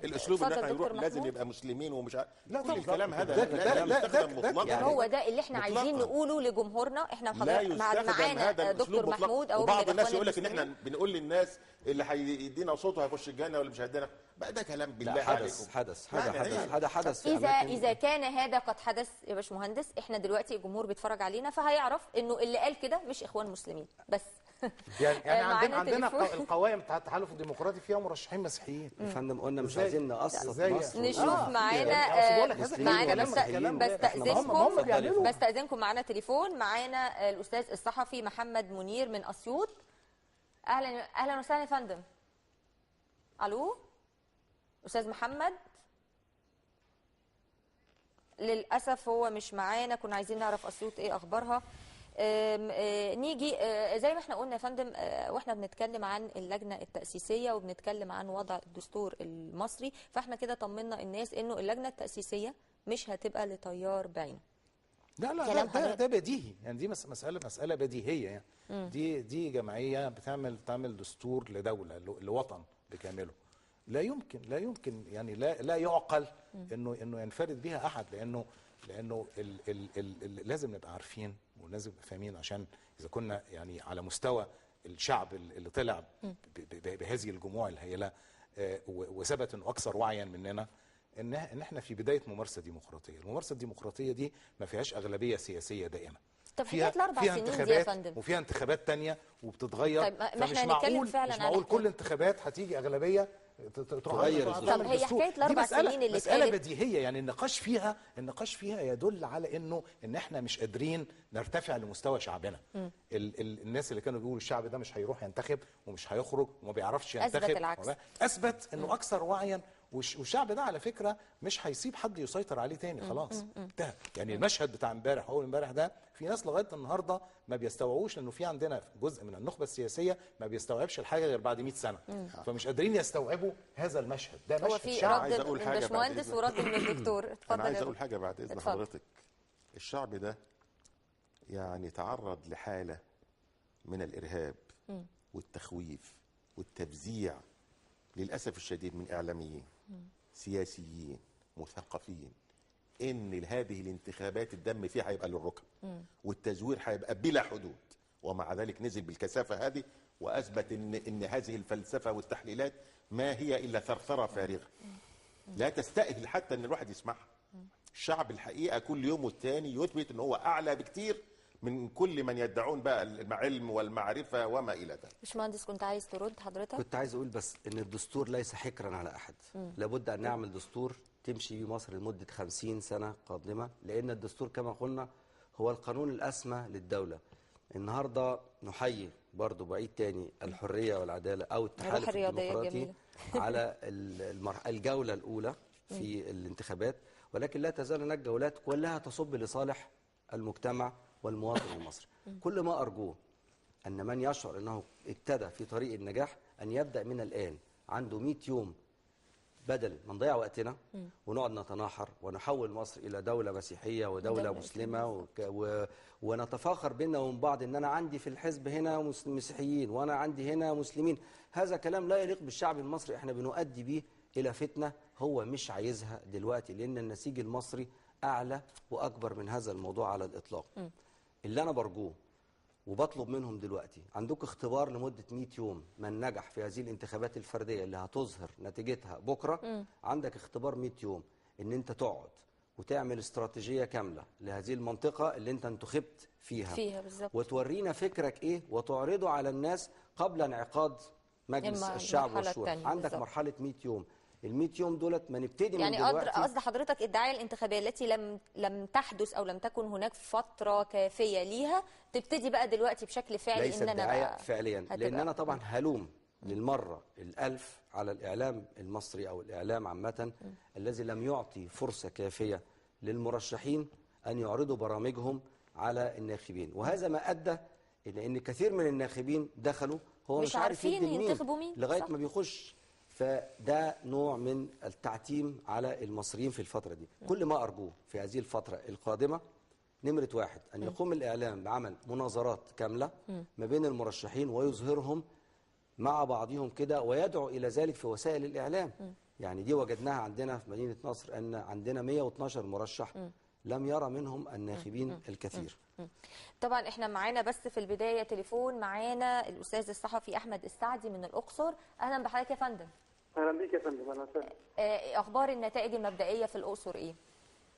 Speaker 2: الاسلوب ان احنا نروح لازم يبقى مسلمين ومش لا كل الكلام هذا لا يستخدم مطلقا.
Speaker 1: هو ده اللي احنا عايزين نقوله لجمهورنا. احنا معانا دكتور محمود او
Speaker 2: بعض الناس يقول لك ان احنا بنقول للناس اللي هيدينا صوته هيخش الجنه واللي مش هيدينا بقى. ده كلام بالله عليكم.
Speaker 4: هذا حدث.
Speaker 1: اذا كان هذا قد حدث يا باشمهندس، احنا دلوقتي الجمهور بيتفرج علينا فهيعرف انه اللي قال كده مش اخوان مسلمين بس.
Speaker 3: يعني عندنا القوائم بتاع التحالف الديمقراطي فيها مرشحين مسيحيين.
Speaker 4: يا فندم قلنا مش عايزين نقصف مصر.
Speaker 1: نشوف بستأذنكم معانا تليفون. معانا الاستاذ الصحفي محمد منير من اسيوط. اهلا وسهلا يا فندم. الو استاذ محمد. للاسف هو مش معانا. كنا عايزين نعرف اسيوط ايه اخبارها. نيجي زي ما احنا قلنا يا فندم واحنا بنتكلم عن اللجنه التاسيسيه وبنتكلم عن وضع الدستور المصري، فاحنا كده طمنا الناس انه اللجنه التاسيسيه مش هتبقى لتيار بعينه.
Speaker 3: لا ده بديهي. يعني دي مساله بديهيه. يعني دي جمعيه بتعمل دستور لدوله لوطن بكامله. لا يمكن يعني لا يعقل انه ينفرد بها احد. لانه لازم نبقى عارفين ولازم نبقى فاهمين، عشان اذا كنا يعني على مستوى الشعب اللي طلع بهذه الجموع الهائله وثبت انه اكثر وعيا مننا ان احنا في بدايه ممارسه ديمقراطيه. الممارسه الديمقراطيه دي ما فيهاش اغلبيه سياسيه دائمه.
Speaker 1: طب فيها الاربع سنين دي يا فندم
Speaker 3: وفيها انتخابات تانية وبتتغير.
Speaker 1: طيب ما احنا هنتكلم فعلا
Speaker 3: مش معقول كل انتخابات هتيجي اغلبيه
Speaker 4: تغير.
Speaker 1: طب هي حكايه الاربع سنين اللي
Speaker 3: مساله بديهيه، يعني النقاش فيها يدل على ان احنا مش قادرين نرتفع لمستوى شعبنا. الناس اللي كانوا بيقولوا الشعب ده مش هيروح ينتخب ومش هيخرج وما بيعرفش ينتخب،
Speaker 1: اثبت العكس.
Speaker 3: اثبت انه اكثر وعيا. والشعب ده على فكره مش هيسيب حد يسيطر عليه تاني، خلاص انتهى. يعني المشهد بتاع امبارح اول امبارح ده في ناس لغايه النهارده ما بيستوعبوش انه في عندنا جزء من النخبه السياسيه ما بيستوعبش الحاجه غير بعد 100 سنه. فمش قادرين يستوعبوا هذا المشهد. ده
Speaker 1: هو
Speaker 3: مشهد
Speaker 1: في
Speaker 3: شعب.
Speaker 1: رد من الباشمهندس ورد من الدكتور. اتفضل.
Speaker 2: انا عايز اقول حاجه بعد اذن حضرتك. الشعب ده يعني تعرض لحاله من الارهاب والتخويف والتفزيع للاسف الشديد من اعلاميين سياسيين مثقفين، ان هذه الانتخابات الدم فيها هيبقى للركب والتزوير هيبقى بلا حدود، ومع ذلك نزل بالكثافه هذه واثبت ان هذه الفلسفه والتحليلات ما هي الا ثرثره فارغه لا تستاهل حتى ان الواحد يسمعها. الشعب الحقيقه كل يوم والتاني يثبت ان هو اعلى بكتير من كل من يدعون بقى العلم والمعرفه وما الى ذلك.
Speaker 1: باشمهندس كنت عايز ترد حضرتك؟
Speaker 4: كنت عايز اقول بس ان الدستور ليس حكرا على احد. لابد ان نعمل دستور تمشي بيه مصر لمده 50 سنه قادمه، لان الدستور كما قلنا هو القانون الاسمى للدوله. النهارده نحيي برضه بعيد تاني الحريه والعداله او التحالف الديمقراطي على الجوله الاولى في الانتخابات، ولكن لا تزال هناك جولات كلها تصب لصالح المجتمع والمواطن المصري. كل ما أرجوه أن من يشعر أنه ابتدى في طريق النجاح أن يبدأ من الآن. عنده 100 يوم بدل ما نضيع وقتنا ونقعد نتناحر ونحول مصر إلى دولة مسيحية ودولة مسلمة ونتفاخر بيننا وبين بعض أن أنا عندي في الحزب هنا مسيحيين وأنا عندي هنا مسلمين. هذا كلام لا يليق بالشعب المصري. احنا بنؤدي به إلى فتنة هو مش عايزها دلوقتي، لأن النسيج المصري أعلى وأكبر من هذا الموضوع على الإطلاق. اللي أنا برجوه وبطلب منهم دلوقتي، عندك اختبار لمدة 100 يوم. من نجح في هذه الانتخابات الفردية اللي هتظهر نتيجتها بكرة، عندك اختبار 100 يوم ان انت تقعد وتعمل استراتيجية كاملة لهذه المنطقة اللي انت انتخبت فيها
Speaker 1: بالظبط،
Speaker 4: وتورينا فكرك ايه وتعرضه على الناس قبل انعقاد مجلس الشعب والشورى. عندك بالزبط. مرحلة 100 يوم. ال100 يوم دولت ما نبتدي من دلوقتي.
Speaker 1: يعني قصد حضرتك الدعايه الانتخابيه التي لم تحدث او لم تكن هناك فتره كافيه ليها تبتدي بقى دلوقتي بشكل فعلي.
Speaker 4: ليس الدعايه فعليا، لان انا طبعا هلوم للمره الألف على الاعلام المصري او الاعلام عامه الذي لم يعطي فرصه كافيه للمرشحين ان يعرضوا برامجهم على الناخبين، وهذا ما ادى الى ان كثير من الناخبين دخلوا هو مش عارف
Speaker 1: ينتخبوا مين
Speaker 4: لغايه ما بيخش. فده نوع من التعتيم على المصريين في الفترة دي. كل ما أرجوه في هذه الفترة القادمة نمرة واحد أن يقوم الإعلام بعمل مناظرات كاملة ما بين المرشحين ويظهرهم مع بعضهم كده ويدعو إلى ذلك في وسائل الإعلام. يعني دي وجدناها عندنا في مدينة نصر أن عندنا 112 مرشح لم يرى منهم الناخبين الكثير.
Speaker 1: طبعا احنا معانا بس في البداية تليفون، معانا الأستاذ الصحفي أحمد السعدي من الأقصر. أهلا بحضرتك يا فندم.
Speaker 5: اهلا بيك يا فندم. اهلا وسهلا.
Speaker 1: اخبار النتائج المبدئيه في الاقصر ايه؟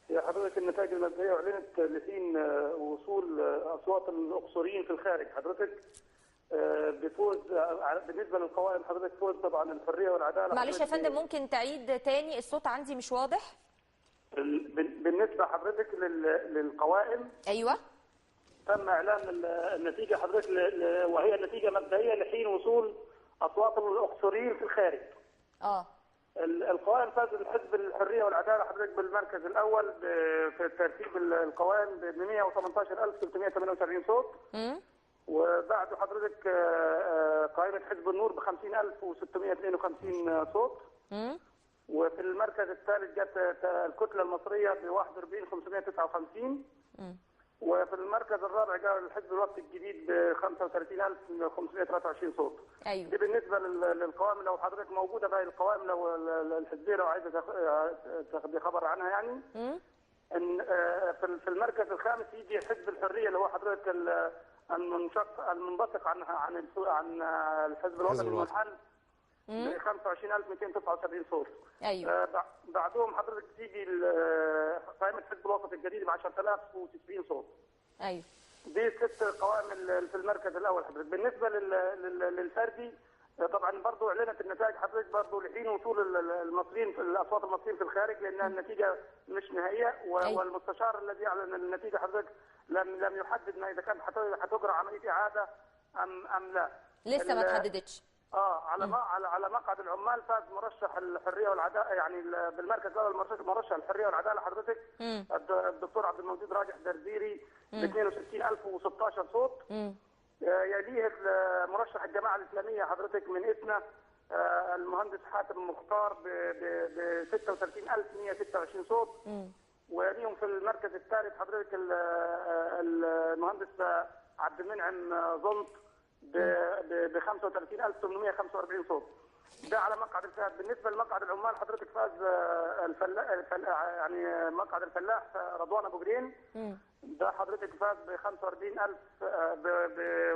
Speaker 5: يا حضرتك النتائج المبدئيه اعلنت لحين وصول اصوات الاقصريين في الخارج حضرتك بفوز بالنسبه للقوائم حضرتك فوز طبعا الحريه والعداله.
Speaker 1: معلش يا فندم ممكن تعيد تاني؟ الصوت عندي مش واضح.
Speaker 5: بالنسبه حضرتك للقوائم
Speaker 1: ايوه
Speaker 5: تم اعلان النتيجه حضرتك وهي النتيجه مبدئيه لحين وصول اصوات الاقصريين في الخارج. القوائم فاز الحزب الحريه والعداله حضرتك بالمركز الاول في ترتيب القوائم ب 118378 صوت. وبعده حضرتك قائمه حزب النور ب 50652 صوت. وفي المركز الثالث جت الكتله المصريه ب 41559. وفي المركز الرابع جاء الحزب الوفد الجديد ب 35523 صوت.
Speaker 1: ايوه
Speaker 5: دي بالنسبه للقوائم. لو حضرتك موجوده باقي القوائم لو الحزبيه لو عايزه تاخدي خبر عنها يعني. ان في المركز الخامس يجي حزب الحريه اللي هو حضرتك المنبثق عن الحزب الوطني المنحل
Speaker 8: ب 25279 صوت.
Speaker 1: ايوه.
Speaker 8: بعدهم حضرتك تيجي قائمه حزب الوسط الجديد ب 10090 صوت.
Speaker 1: ايوه.
Speaker 8: دي 6 قوائم في المركز الاول حضرتك. بالنسبه للفردي طبعا برضه اعلنت النتائج حضرتك برضه لحين وصول المصريين في الاصوات المصريين في الخارج لانها النتيجه مش نهائيه والمستشار الذي اعلن النتيجه حضرتك لم يحدد ما اذا كانت هتجرى عمليه اعاده ام لا.
Speaker 1: لسه ما تحددتش.
Speaker 8: على مقعد العمال فاز مرشح الحريه والعداله يعني بالمركز الاول مرشح الحريه والعداله حضرتك الدكتور عبد الموجود راجح درزيري ب 62016 صوت. يليه مرشح الجماعه الاسلاميه حضرتك من إثنا المهندس حاتم مختار ب 36126 صوت. ويليهم في المركز الثالث حضرتك المهندس عبد المنعم ظنط ب 35845 صوت. ده على مقعد الفلاح. بالنسبه لمقعد العمال حضرتك فاز يعني مقعد الفلاح رضوان ابو جرين. ده حضرتك فاز ب 45000 ب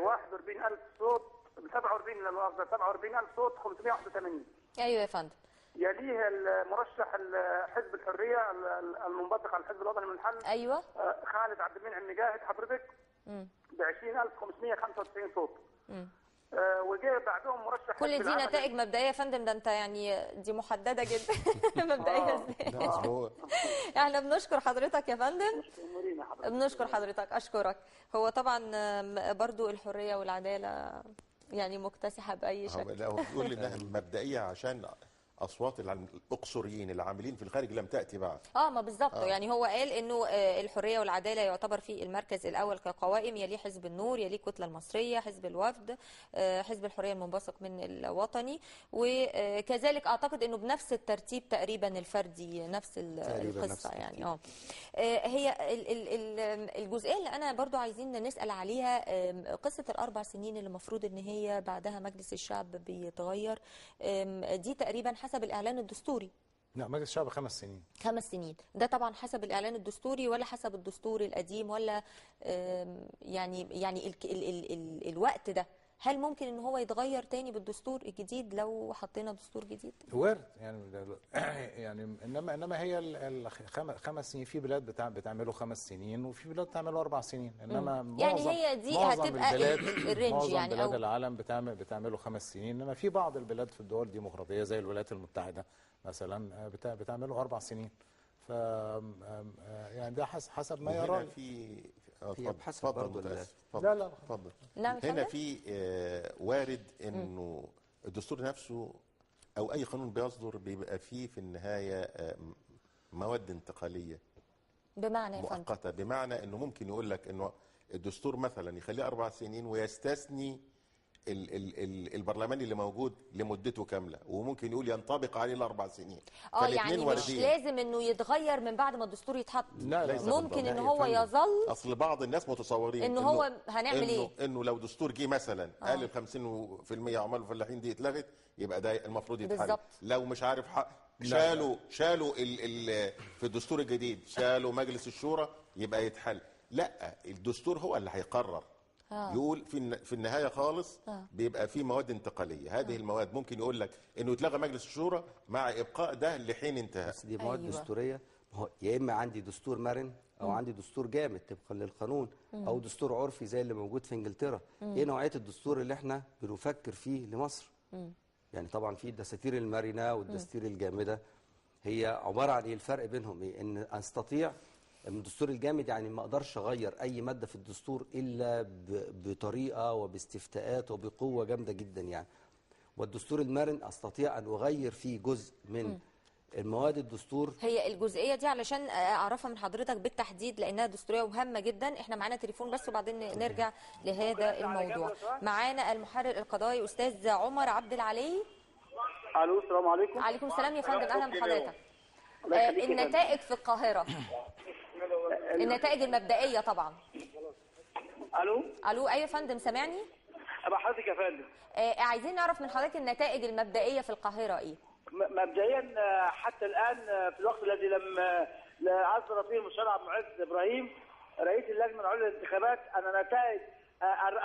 Speaker 8: 41000 صوت ب 47 لا مؤاخذه 47000 صوت 581.
Speaker 1: ايوه يا فندم.
Speaker 8: يليه المرشح حزب الحريه المنبثق عن الحزب الوطني من الحل.
Speaker 1: ايوه.
Speaker 8: خالد عبد المنعم مجاهد حضرتك ب 20595 صوت. وجاء بعدهم مرشح
Speaker 1: كل دي نتائج مبدئيه يا فندم. ده انت يعني دي محدده جدا مبدئيه ازاي؟ احنا بنشكر حضرتك يا فندم. بنشكر حضرتك. اشكرك. هو طبعا برضو الحريه والعداله يعني مكتسحه باي شكل.
Speaker 2: لا هو بيقول انها مبدئيه عشان اصوات الاقصريين العاملين في الخارج لم تاتي بعد.
Speaker 1: ما بالظبط. يعني هو قال انه الحريه والعداله يعتبر في المركز الاول كقوائم، يليه حزب النور، يليه الكتله المصريه، حزب الوفد، حزب الحريه المنبثق من الوطني، وكذلك اعتقد انه بنفس الترتيب تقريبا الفردي نفس القصه يعني. هي الجزئيه اللي انا برضو عايزين نسال عليها قصه ال4 سنين اللي المفروض ان هي بعدها مجلس الشعب بيتغير. دي تقريبا حسب الإعلان الدستوري.
Speaker 3: لا مجلس الشعب 5 سنين.
Speaker 1: 5 سنين. ده طبعا حسب الإعلان الدستوري ولا حسب الدستور القديم ولا يعني الوقت ده هل ممكن ان هو يتغير تاني بالدستور الجديد لو حطينا دستور جديد؟
Speaker 3: وارد يعني انما هي ال5 سنين. في بلاد بتعمله 5 سنين وفي بلاد بتعمله 4 سنين. انما
Speaker 1: يعني هي دي هتبقى الرينج يعني
Speaker 3: بلاد العالم بتعمله 5 سنين. انما في بعض البلاد في الدول الديمقراطيه زي الولايات المتحده مثلا بتعمله 4 سنين. ف يعني ده حسب ما يرى.
Speaker 4: حسب برضه.
Speaker 3: لا
Speaker 2: اتفضل.
Speaker 1: نعم.
Speaker 2: هنا في وارد انه الدستور نفسه او اي قانون بيصدر بيبقى فيه في النهايه مواد انتقاليه
Speaker 1: بمعنى
Speaker 2: مؤقته. بمعنى انه ممكن يقول لك انه الدستور مثلا يخليه 4 سنين ويستثني البرلمان اللي موجود لمدته كامله، وممكن يقول ينطبق عليه ال4 سنين.
Speaker 1: يعني مش لازم انه يتغير من بعد ما الدستور يتحط.
Speaker 2: لا
Speaker 1: ممكن ان هو يظل.
Speaker 2: اصل بعض الناس متصورين
Speaker 1: انه هو هنعمل ايه؟
Speaker 2: انه لو دستور جه مثلا قال ال 50% عمال الفلاحين دي اتلغت يبقى ده المفروض يتحل.
Speaker 1: بالزبط.
Speaker 2: لو مش عارف شالوا في الدستور الجديد شالوا مجلس الشورى يبقى يتحل. لا، الدستور هو اللي هيقرر. يقول في النهايه خالص بيبقى في مواد انتقاليه. هذه المواد ممكن يقول لك انه يتلغى مجلس الشورى مع ابقاء ده لحين انتهاء.
Speaker 4: بس دي مواد دستوريه. يا اما عندي دستور مرن او عندي دستور جامد طبقا للقانون او دستور عرفي زي اللي موجود في انجلترا. ايه نوعيه الدستور اللي احنا بنفكر فيه لمصر؟ يعني طبعا في الدساتير المرنه والدساتير الجامده. هي عباره عن ايه؟ الفرق بينهم ايه؟ ان استطيع الدستور الجامد يعني ما اقدرش اغير اي ماده في الدستور الا بطريقه وباستفتاءات وبقوه جامده جدا يعني. والدستور المرن استطيع ان اغير فيه جزء من المواد الدستور.
Speaker 1: هي الجزئيه دي علشان اعرفها من حضرتك بالتحديد لانها دستوريه وهامه جدا. احنا معانا تليفون بس وبعدين نرجع لهذا الموضوع. معانا المحرر القضائي استاذ عمر عبد العلي.
Speaker 9: الو السلام عليكم.
Speaker 1: وعليكم السلام يا فندم. اهلا بحضرتك. النتائج في القاهره النتائج المبدئيه طبعا.
Speaker 9: الو
Speaker 1: ايوه يا فندم سامعني؟
Speaker 9: ابقى حضرتك يا فندم.
Speaker 1: عايزين نعرف من حضرتك النتائج المبدئيه في القاهره ايه؟
Speaker 9: مبدئيا حتى الان في الوقت الذي لم عثر فيه المستشار عبد المعز ابراهيم رئيس اللجنه العليا للانتخابات ان نتائج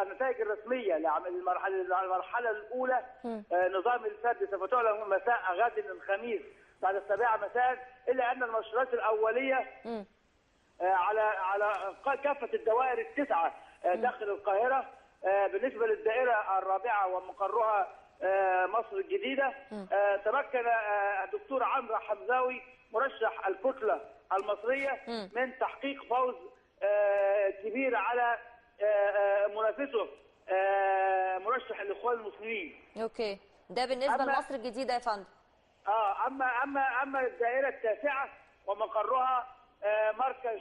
Speaker 9: النتائج الرسميه للمرحله الاولى نظام الفرد سوف تعلن مساء غد الخميس بعد 7 مساء، الا ان المؤشرات الاوليه على كافه الدوائر ال9 داخل القاهره. بالنسبه للدائره الرابعه ومقرها مصر الجديده، تمكن الدكتور عمرو حمزاوي مرشح الكتله المصريه من تحقيق فوز كبير على منافسه مرشح الاخوان المسلمين.
Speaker 1: اوكي، ده بالنسبه لمصر الجديده يا فندم.
Speaker 9: اما الدائره التاسعه ومقرها مركز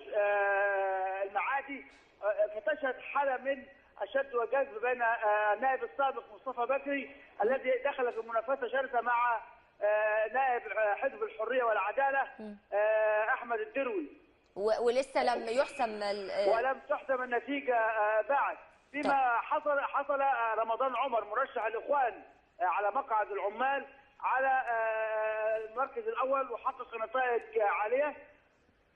Speaker 9: المعادي، فتشهد حاله من الشد والجذب بين النائب السابق مصطفى بكري الذي دخل في منافسه شرسه مع نائب حزب الحريه والعداله احمد الدروي،
Speaker 1: ولسه لم يحسم
Speaker 9: ولم تحسم النتيجه بعد. فيما حصل رمضان عمر مرشح الاخوان على مقعد العمال على المركز الاول وحقق نتائج عاليه.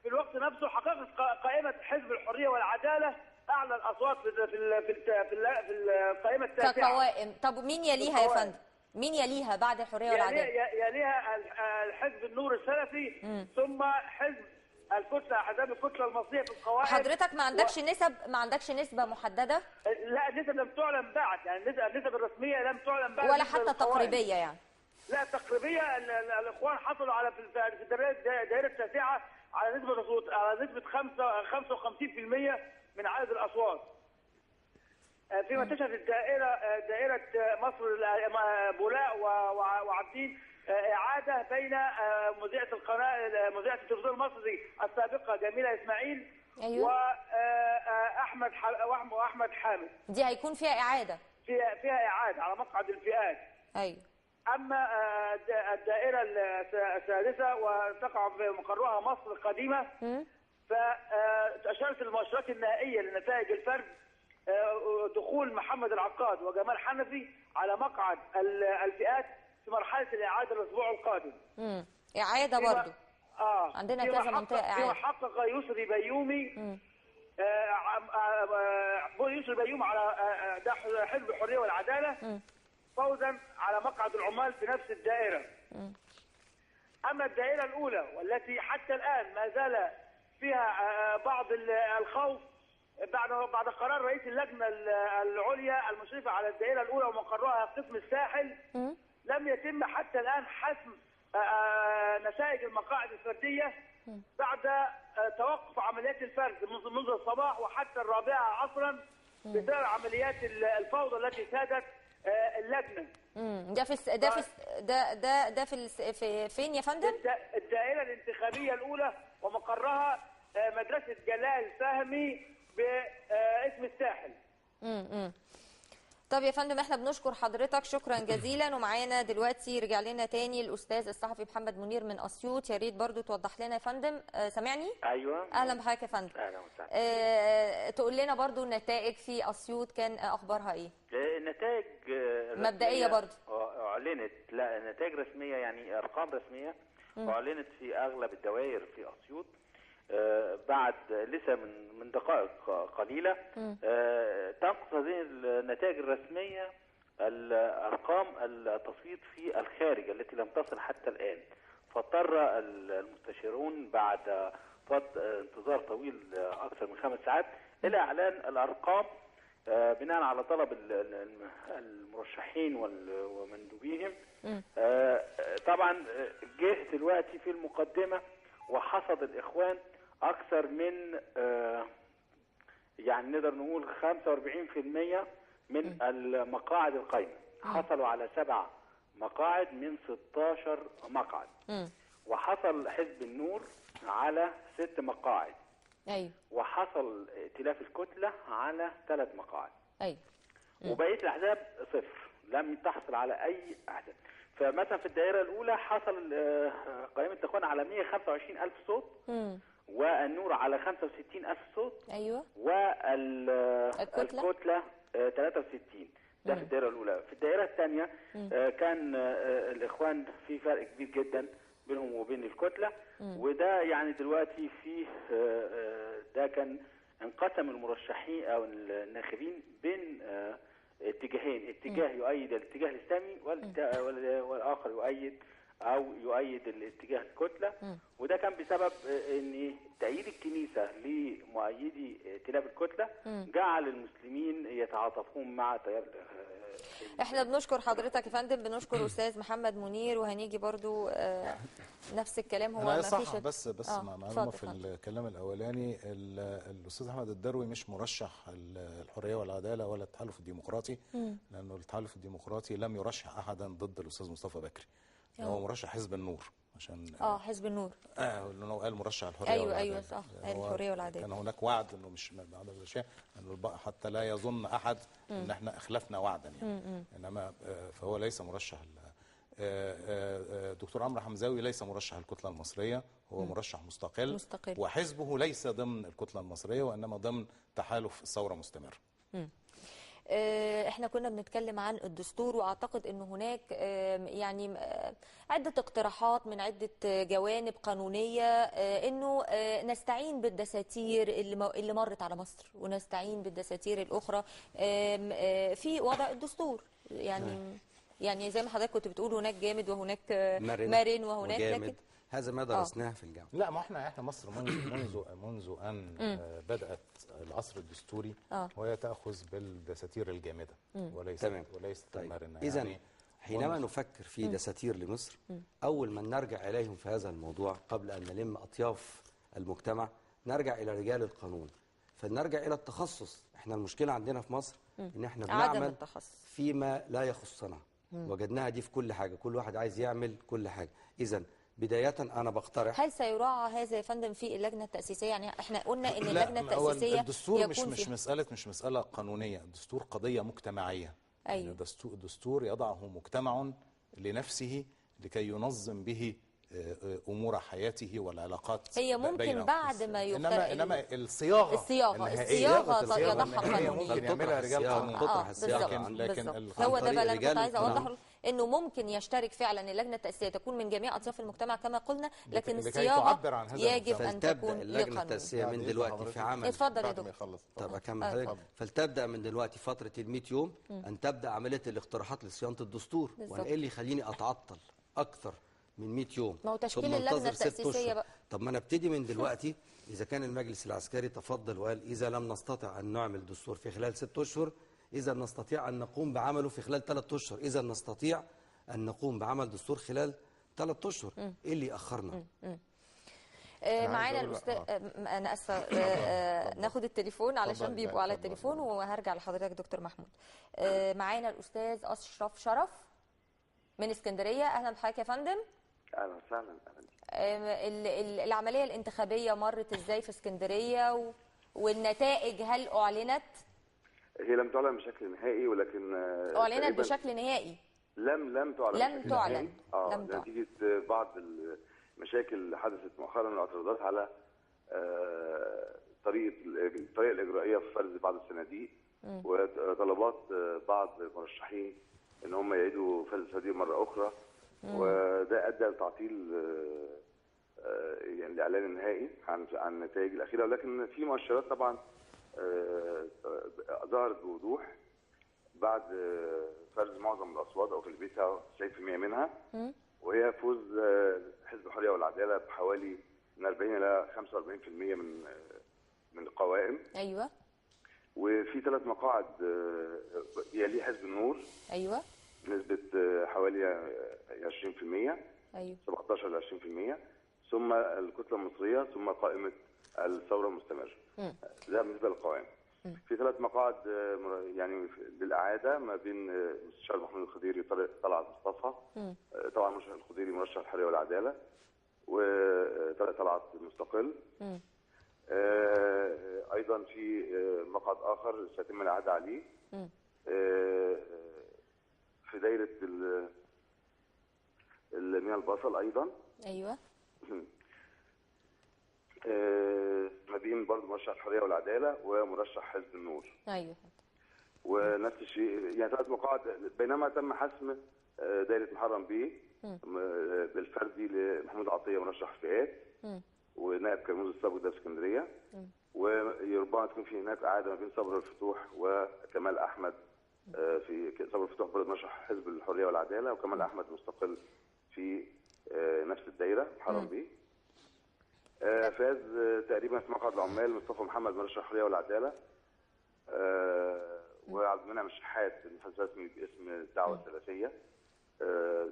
Speaker 9: في الوقت نفسه حققت قائمه حزب الحريه والعداله اعلى الاصوات في القائمه التاسعه
Speaker 1: كقوائم. طب مين يليها يا فندم؟ مين يليها بعد الحريه والعداله؟
Speaker 9: يليها الحزب النور السلفي، ثم حزب الكتله، احزاب الكتله المصريه في القوائم.
Speaker 1: حضرتك ما عندكش نسبه محدده؟
Speaker 9: لا، النسب لم تعلن بعد، يعني النسب الرسميه لم تعلن بعد
Speaker 1: ولا حتى تقريبيه يعني؟
Speaker 9: لا، تقريبيه. الاخوان حصلوا على في الدائره التاسعه على نسبه 55% من عدد الاصوات. فيما تشهد دائره مصر بولاء وعابدين اعاده بين مذيعه القناه مذيعه التلفزيون المصري السابقه جميله اسماعيل.
Speaker 1: أيوة.
Speaker 9: واحمد حامد.
Speaker 1: دي هيكون فيها اعاده؟
Speaker 9: فيها اعاده على مقعد الفئات.
Speaker 1: ايوه.
Speaker 9: اما الدائره السادسه وتقع في مقرها مصر القديمه، فاشارت المؤشرات النهائيه لنتائج الفرد دخول محمد العقاد وجمال حنفي على مقعد الفئات في مرحله الاعاده الاسبوع القادم.
Speaker 1: اعاده برضه؟ عندنا كذا منطقه اعاده.
Speaker 9: فيما حقق يسري بيومي يسري بيومي على حزب الحريه والعداله فوزا على مقعد العمال في نفس الدائره. اما الدائره الاولى والتي حتى الان ما زال فيها بعض الخوف بعد قرار رئيس اللجنه العليا المشرفه على الدائره الاولى ومقرها قسم الساحل، لم يتم حتى الان حسم نتائج المقاعد الفرديه بعد توقف عمليات الفرد منذ الصباح وحتى 4 عصرا بسبب عمليات الفوضى التي سادت اللجنه.
Speaker 1: ده فين يا فندم؟
Speaker 9: الدائره الانتخابيه الاولى ومقرها مدرسه جلال فهمي باسم الساحل.
Speaker 1: طب يا فندم، احنا بنشكر حضرتك شكرا جزيلا. ومعانا دلوقتي رجع لنا تاني الاستاذ الصحفي محمد منير من اسيوط. يا ريت برضو توضح لنا يا فندم. سامعني؟
Speaker 10: ايوه،
Speaker 1: اهلا بحضرتك يا فندم.
Speaker 10: اهلا وسهلا.
Speaker 1: تقول لنا برضو النتائج في اسيوط كان اخبارها ايه؟
Speaker 10: النتائج
Speaker 1: مبدئيه برضو
Speaker 10: اعلنت. لا، نتائج رسميه يعني ارقام رسميه اعلنت في اغلب الدوائر في اسيوط بعد لسه من دقائق قليله. تنقص هذه النتائج الرسميه الارقام التصويت في الخارج التي لم تصل حتى الان، فاضطر المستشارون بعد انتظار طويل اكثر من 5 ساعات الى اعلان الارقام بناء على طلب المرشحين ومندوبيهم. طبعا جه دلوقتي في المقدمه وحصد الاخوان اكثر من يعني نقدر نقول 45% من المقاعد القايمه. حصلوا على 7 مقاعد من 16 مقعد. وحصل حزب النور على 6 مقاعد.
Speaker 1: ايوه.
Speaker 10: وحصل ائتلاف الكتله على 3 مقاعد.
Speaker 1: ايوه.
Speaker 10: وبقيه الاحزاب 0، لم تحصل على اي احزاب. فمثلا في الدائره الاولى حصل قائمه الاخوان على 125,000 صوت. والنور على 65,000 صوت.
Speaker 1: ايوه.
Speaker 10: والكتله 63. ده في الدائره الاولى. في الدائره الثانيه كان الاخوان في فرق كبير جدا بينهم وبين الكتله. وده يعني دلوقتي فيه ده كان انقسم المرشحين او الناخبين بين اتجاهين، اتجاه يؤيد الاتجاه الاسلامي والاخر يؤيد الاتجاه الكتله. وده كان بسبب ان تأييد الكنيسه لمؤيدي ائتلاف الكتله جعل المسلمين يتعاطفون مع تيار.
Speaker 1: احنا بنشكر حضرتك يا فندم، بنشكر استاذ محمد منير، وهنيجي برضو نفس الكلام. هو
Speaker 3: انا
Speaker 1: ما
Speaker 3: صح
Speaker 1: فيش
Speaker 3: بس معلومه في الكلام الاولاني، الاستاذ احمد الدروي مش مرشح الحريه والعداله ولا التحالف الديمقراطي، لانه التحالف الديمقراطي لم يرشح احدا ضد الاستاذ مصطفى بكري. هو مرشح حزب النور عشان
Speaker 1: حزب النور
Speaker 3: لانه قال مرشح الحريه والعداله.
Speaker 1: ايوه صح، الحريه والعداله.
Speaker 3: كان هناك وعد انه مش بعد الاشياء، انه حتى لا يظن احد ان احنا اخلفنا وعدا يعني. انما فهو ليس مرشح. دكتور عمرو حمزاوي ليس مرشح الكتله المصريه، هو مرشح مستقل، وحزبه ليس ضمن الكتله المصريه وانما ضمن تحالف الثوره مستمر.
Speaker 1: احنا كنا بنتكلم عن الدستور، واعتقد ان هناك يعني عدة اقتراحات من عدة جوانب قانونية، انه نستعين بالدساتير اللي مرت على مصر ونستعين بالدساتير الاخرى في وضع الدستور. يعني زي ما حضرتك كنت بتقول هناك جامد وهناك مرن وهناك
Speaker 4: لكن هذا ما درسناه في الجامعه.
Speaker 3: لا، ما احنا مصر منذ ان بدات العصر الدستوري وهي تاخذ بالدساتير الجامده وليست المرنه.
Speaker 4: اذا يعني حينما نفكر في دساتير لمصر، اول من نرجع اليهم في هذا الموضوع قبل ان نلم اطياف المجتمع نرجع الى رجال القانون، فنرجع الى التخصص. احنا المشكله عندنا في مصر ان احنا بنعمل فيما لا يخصنا. وجدناها دي في كل حاجه، كل واحد عايز يعمل كل حاجه. اذا بداية أنا بقترح،
Speaker 1: هل سيراعى هذا يا فندم في اللجنة التأسيسية؟ يعني احنا قلنا إن اللجنة التأسيسية
Speaker 3: الدستور مش مسألة قانونية، الدستور قضية مجتمعية.
Speaker 1: أيوة.
Speaker 3: يعني الدستور يضعه مجتمع لنفسه لكي ينظم به امور حياته والعلاقات.
Speaker 1: هي ممكن بعد ما
Speaker 3: انما الصياغه
Speaker 1: يضعها قانونيا،
Speaker 3: ممكن يعملها رجال قانون.
Speaker 1: لكن هو ده بقى اللي انا كنت عايزه اوضحه، انه ممكن يشترك فعلا اللجنه التاسيسيه تكون من جميع اطياف المجتمع كما قلنا، لكن الصياغه يجب ان تكون
Speaker 4: اللجنه التاسيسيه من دلوقتي في عمل.
Speaker 1: اتفضل يا دكتور.
Speaker 4: طب اكمل حضرتك. فلتبدا من دلوقتي فتره ال100 يوم ان تبدا عمليه الاقتراحات لصيانه الدستور. وانا ايه اللي يخليني اتعطل اكثر من 100 يوم؟
Speaker 1: ما هو تشكيل اللجنه التاسيسيه بقى.
Speaker 4: طب ما انا ابتدي من دلوقتي. اذا كان المجلس العسكري تفضل وقال اذا لم نستطع ان نعمل دستور في خلال 6 اشهر، اذا نستطيع ان نقوم بعمله في خلال 3 اشهر، اذا نستطيع ان نقوم بعمل دستور خلال 3 اشهر. ايه اللي ياخرنا؟
Speaker 1: معانا الاستاذ، انا اسفه، ناخد التليفون علشان بيبقوا على التليفون، وهرجع لحضرتك دكتور محمود. معانا الاستاذ اشرف شرف من اسكندريه. اهلا بحضرتك يا فندم.
Speaker 11: اهلا وسهلا.
Speaker 1: العمليه الانتخابيه مرت ازاي في اسكندريه والنتائج هل اعلنت؟
Speaker 11: هي لم تعلن بشكل نهائي، ولكن
Speaker 1: اعلنت بشكل نهائي.
Speaker 11: لم تعلن.
Speaker 1: لم تعلن.
Speaker 11: نتيجه بعض المشاكل اللي حدثت مؤخرا، الاعتراضات على الطريقه الاجرائيه في فرز بعض الصناديق، وطلبات بعض المرشحين ان هم يعيدوا فرز الصناديق مره اخرى، وده ادى لتعطيل يعني الاعلان النهائي عن النتائج الاخيره. ولكن في مؤشرات طبعا ظهرت بوضوح بعد فرز معظم الاصوات او في البيت 90% منها، وهي فوز حزب الحريه والعداله بحوالي من 40 الى 45% من القوائم.
Speaker 1: ايوه.
Speaker 11: وفي 3 مقاعد يليه حزب النور.
Speaker 1: ايوه.
Speaker 11: نسبه حوالي 20%.
Speaker 1: ايوه.
Speaker 11: 17 ل 20%، ثم الكتله المصريه، ثم قائمه الثوره المستمره. ده بالنسبه للقوائم. في 3 مقاعد يعني للاعاده ما بين المستشار محمود الخضيري وطارق طلعت مصطفى. طبعا المرشح الخضيري مرشح الحريه والعداله، وطارق طلعت مستقل. ايضا في مقعد اخر سيتم الاعاده عليه في دايره المياه البصل ايضا.
Speaker 1: ايوه.
Speaker 11: ما بين برضه مرشح الحريه والعداله ومرشح حزب النور.
Speaker 1: ايوه.
Speaker 11: ونفس الشيء يعني 3 مقاعد، بينما تم حسم دايره محرم بيه بالفردي لمحمود عطيه مرشح فئات ونائب كرموز السابق ده في اسكندريه، وربما تكون في هناك قعده ما بين صبري الفتوح وكمال احمد. في صبري الفتوح برضه مرشح حزب الحريه والعداله، وكمال احمد مستقل في نفس الدايره حرم بيه. فاز تقريبا في مقعد العمال مصطفى محمد مرشح الحريه والعداله، وعبد المنعم الشحات المفاز رسمي باسم الدعوه الثلاثيه.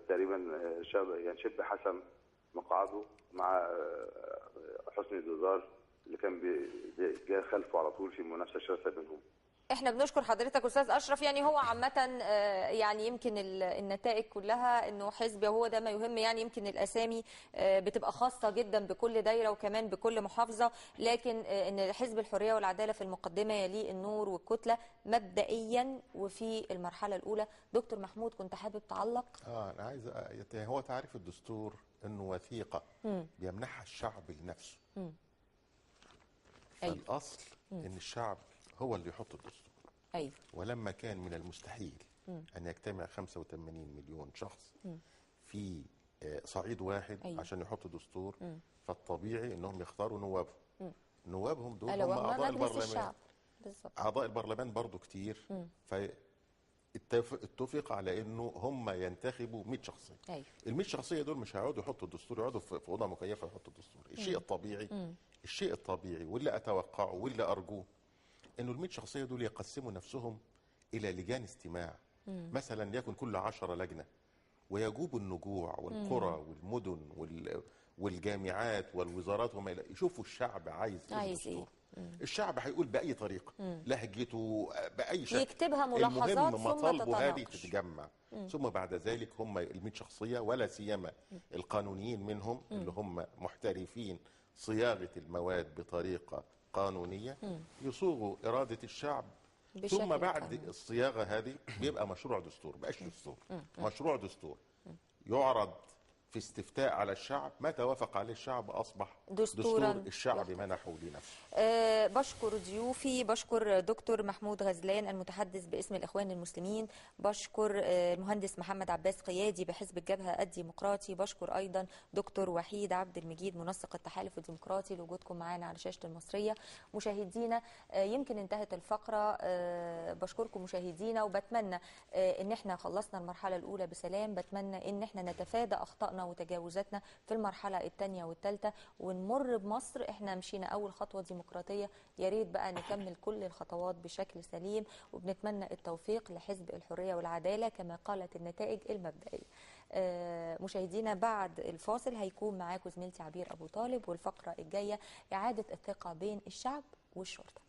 Speaker 11: تقريبا يعني شبه حسم مقعده مع حسني الدزار اللي كان جاء خلفه على طول في منافسه شرسه بينهم.
Speaker 1: احنا بنشكر حضرتك استاذ اشرف. يعني هو عامه يعني يمكن النتائج كلها انه حزب هو ده ما يهم. يعني يمكن الاسامي بتبقى خاصه جدا بكل دايره وكمان بكل محافظه، لكن ان حزب الحريه والعداله في المقدمه يليه النور والكتله مبدئيا وفي المرحله الاولى. دكتور محمود كنت حابب تعلق؟
Speaker 2: انا عايز هو تعريف الدستور انه وثيقه بيمنحها الشعب لنفسه. فالاصل ان الشعب هو اللي يحط الدستور.
Speaker 1: أيوة.
Speaker 2: ولما كان من المستحيل أن يجتمع 85 مليون شخص في صعيد واحد عشان يحطوا دستور، فالطبيعي أنهم يختاروا نوابهم. نوابهم دول هم أعضاء البرلمان. أعضاء البرلمان برضو كتير، اتفق على أنه هم ينتخبوا 100 شخصية.
Speaker 1: أيوة.
Speaker 2: ال 100 شخصية دول مش هيقعدوا يحطوا الدستور، يقعدوا في أوضة مكيفة يحطوا الدستور. الشيء الطبيعي واللي أتوقعه واللي أرجوه انه ال 100 شخصيه دول يقسموا نفسهم الى لجان استماع. مثلا يكن كل 10 لجنه، ويجوبوا النجوع والقرى والمدن والجامعات والوزارات وما الى، يشوفوا الشعب عايز ايه. الشعب هيقول باي طريقه، لهجته، باي شكل،
Speaker 1: يكتبها ملاحظات
Speaker 2: المهم مطالبه هذه تتجمع. ثم بعد ذلك هم ال 100 شخصيه ولا سيما القانونيين منهم اللي هم محترفين صياغه المواد بطريقه قانونية، يصوغوا إرادة الشعب. ثم بعد الصياغة هذه بيبقى مشروع دستور، بقاش دستور، مشروع دستور يعرض في استفتاء على الشعب. ما توافق عليه الشعب أصبح دستور الشعب منحه لنفسه.
Speaker 1: بشكر ضيوفي، بشكر دكتور محمود غزلان المتحدث باسم الإخوان المسلمين، بشكر المهندس محمد عباس قيادي بحزب الجبهة الديمقراطي، بشكر أيضا دكتور وحيد عبد المجيد منسق التحالف الديمقراطي لوجودكم معنا على شاشة المصرية. مشاهدينا يمكن انتهت الفقرة، بشكركم مشاهدينا، وبتمنى ان احنا خلصنا المرحلة الأولى بسلام. بتمنى ان احنا نتفادى أخطائنا وتجاوزاتنا في المرحلة الثانية والثالثة ونمر بمصر. احنا مشينا أول خطوة ديمقراطية، يا ريت بقى نكمل كل الخطوات بشكل سليم، وبنتمنى التوفيق لحزب الحرية والعدالة كما قالت النتائج المبدئية. مشاهدينا بعد الفاصل هيكون معاكم زميلتي عبير أبو طالب، والفقرة الجاية إعادة الثقة بين الشعب والشرطة.